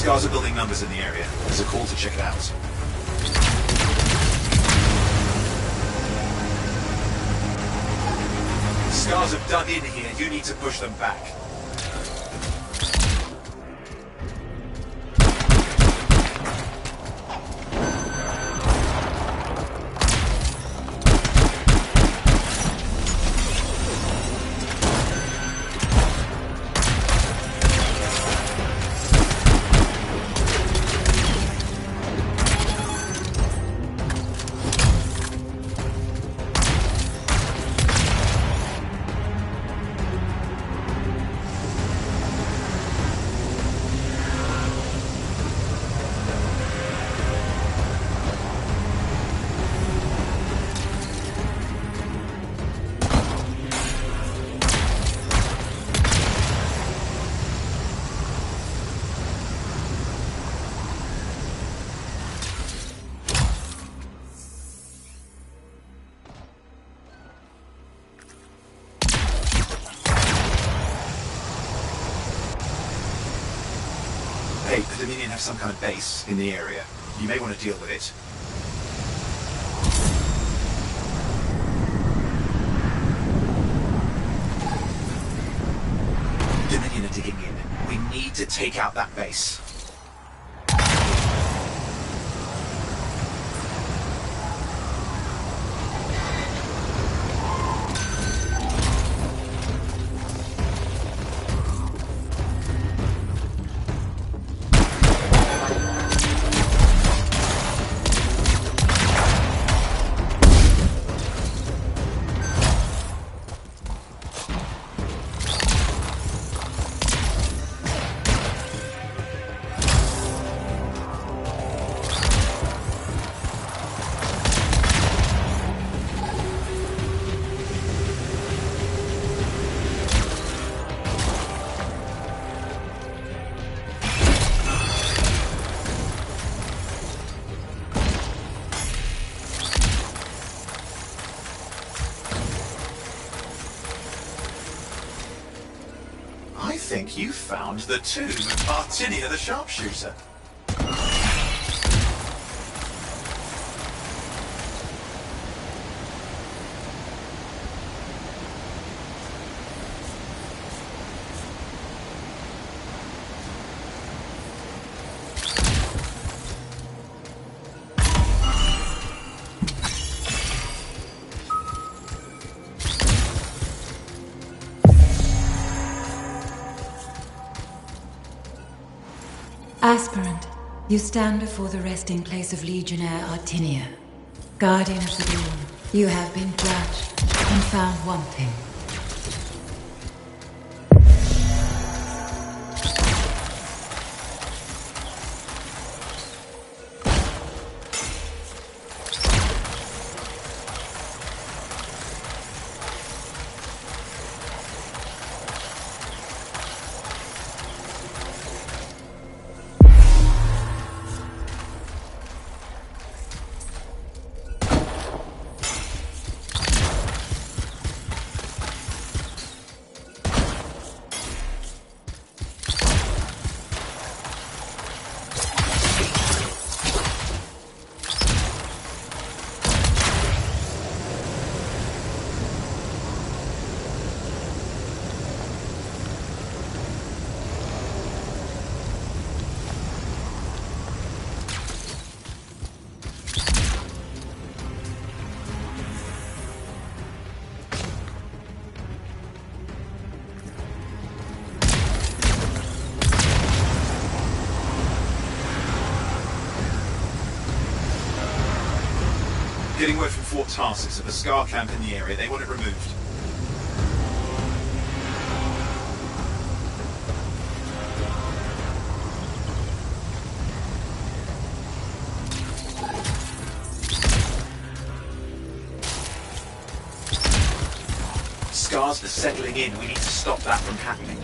Scars are building numbers in the area. There's a call to check it out. Scars have dug in here. You need to push them back. Hey, the Dominion have some kind of base in the area. You may want to deal with it. Dominion are digging in. We need to take out that base. I think you found the tomb of Artinia the Sharpshooter. Aspirant, you stand before the resting place of Legionnaire Artinia, Guardian of the Dawn. You have been judged and found wanting. Getting word from Fort Tarsus of a Scar camp in the area. They want it removed. Scars are settling in. We need to stop that from happening.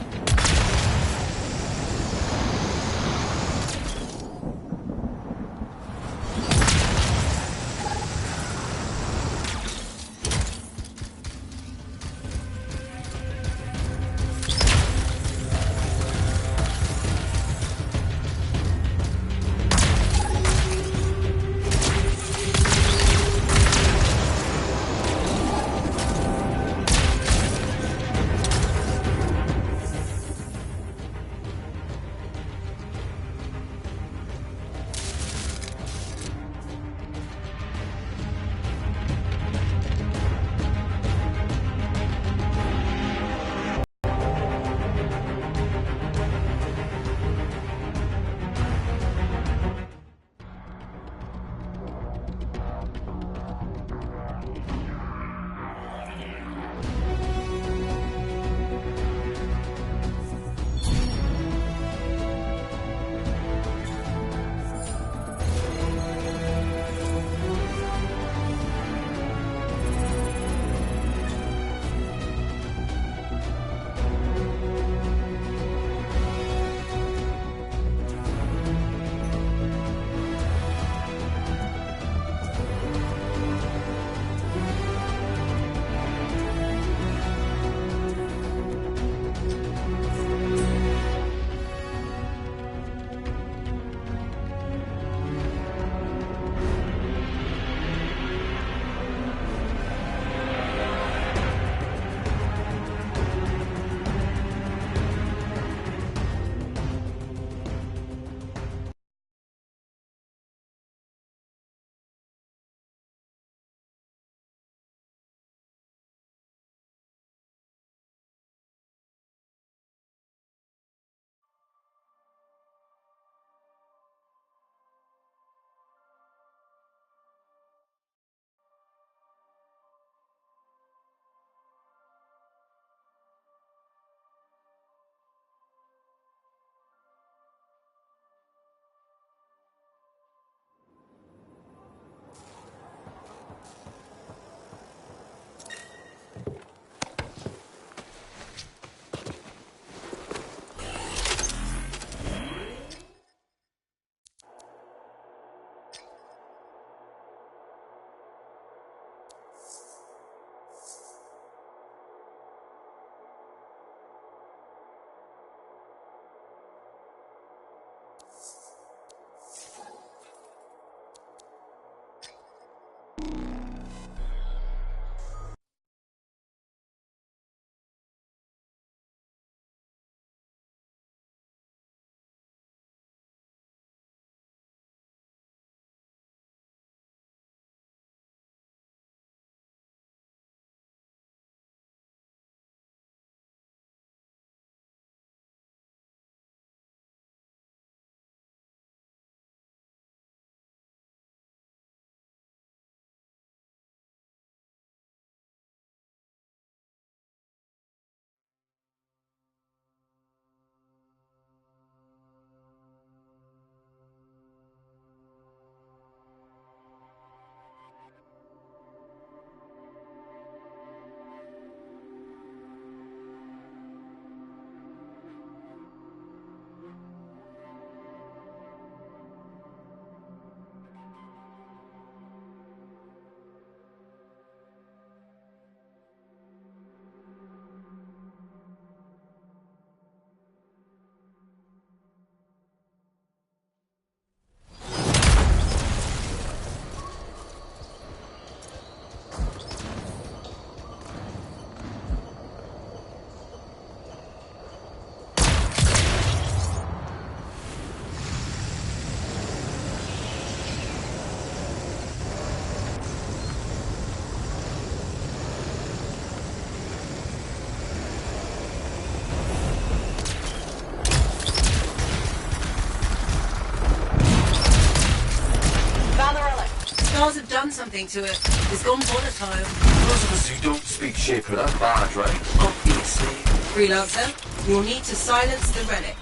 something to it. It's gone volatile. Those of us who don't speak shaper are bad, right? Obviously. Freelancer, you'll need to silence the relic.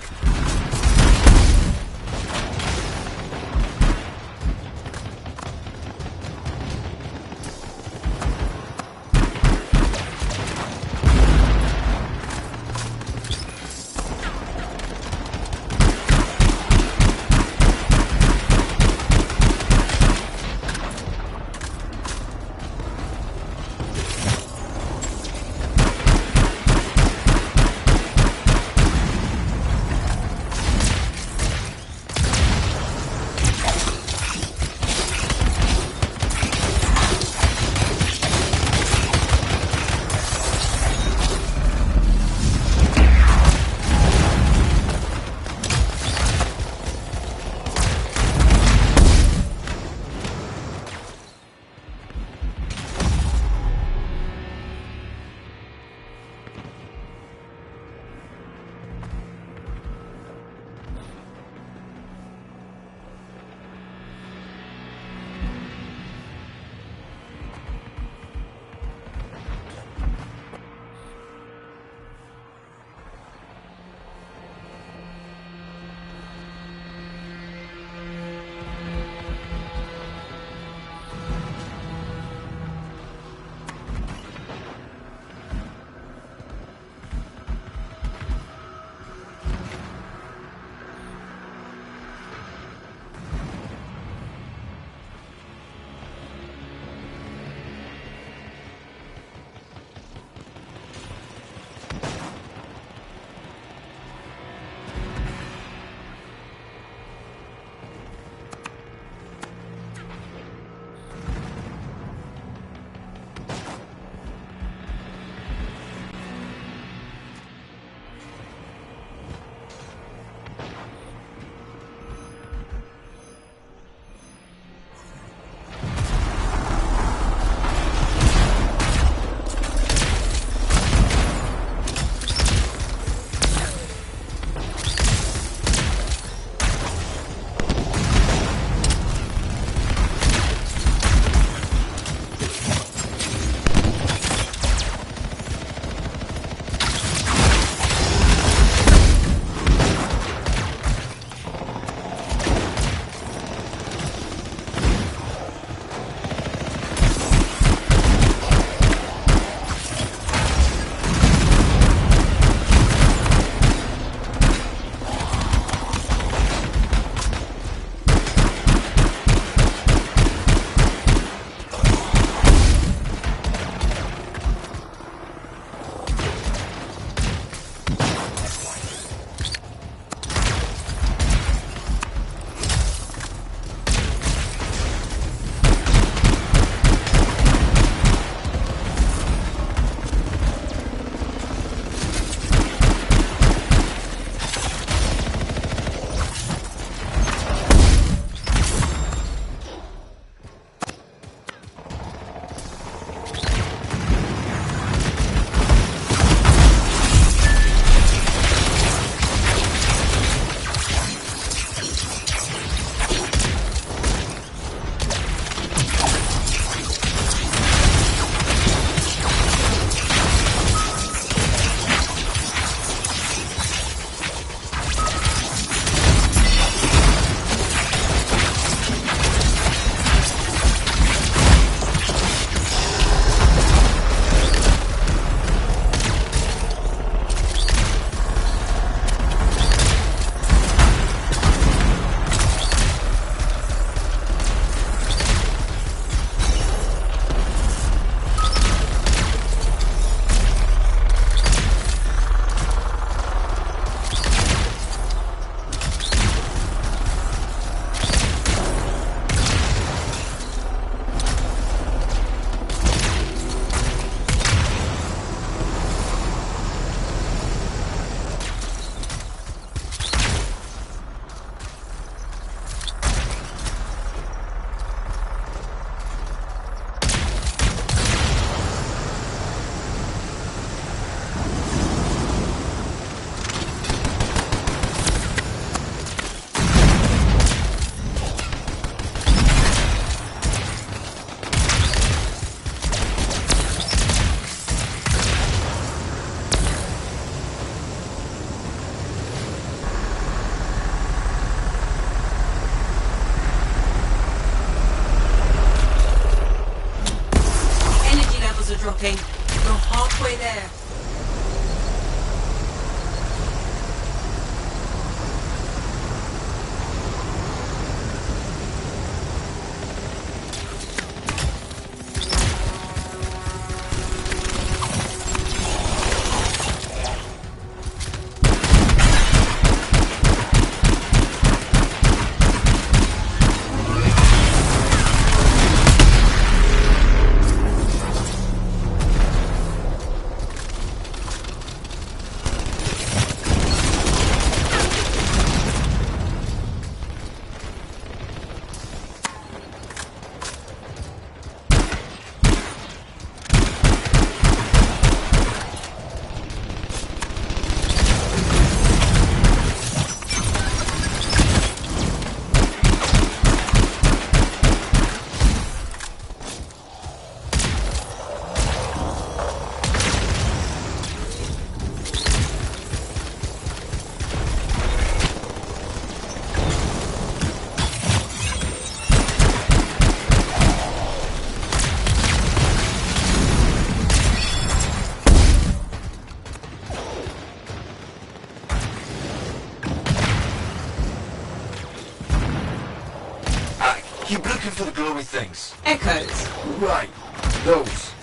looking for the glowy things. Echoes. Right. Those.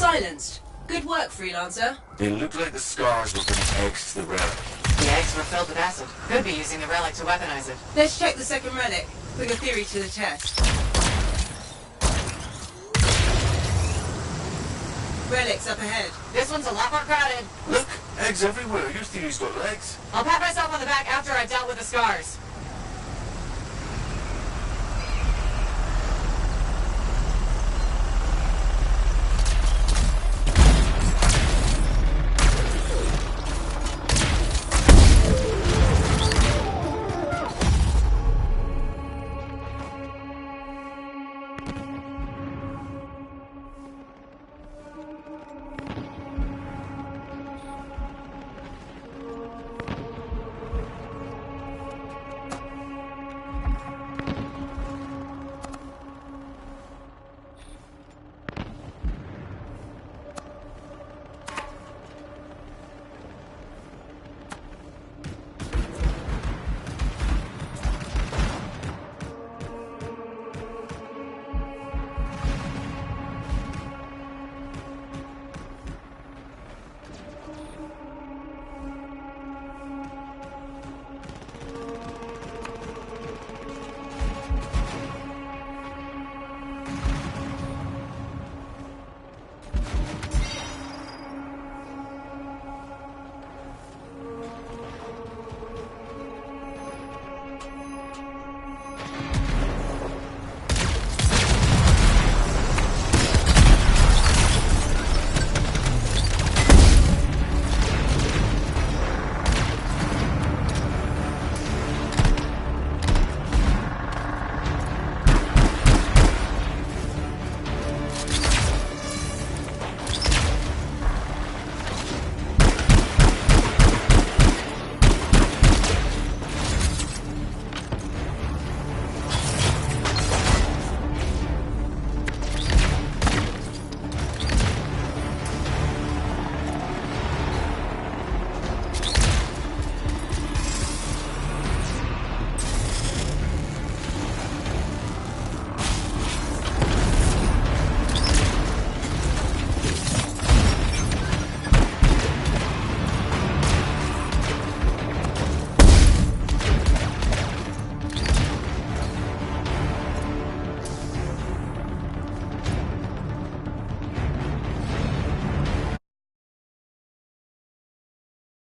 Silenced. Good work, Freelancer. It looked like the scars were putting eggs to the relic. The eggs were filled with acid. Could be using the relic to weaponize it. Let's check the second relic. Put your theory to the test. Relics up ahead. This one's a lot more crowded. Look, eggs everywhere. Your theory's got legs. I'll pat myself on the back after I've dealt with the scars.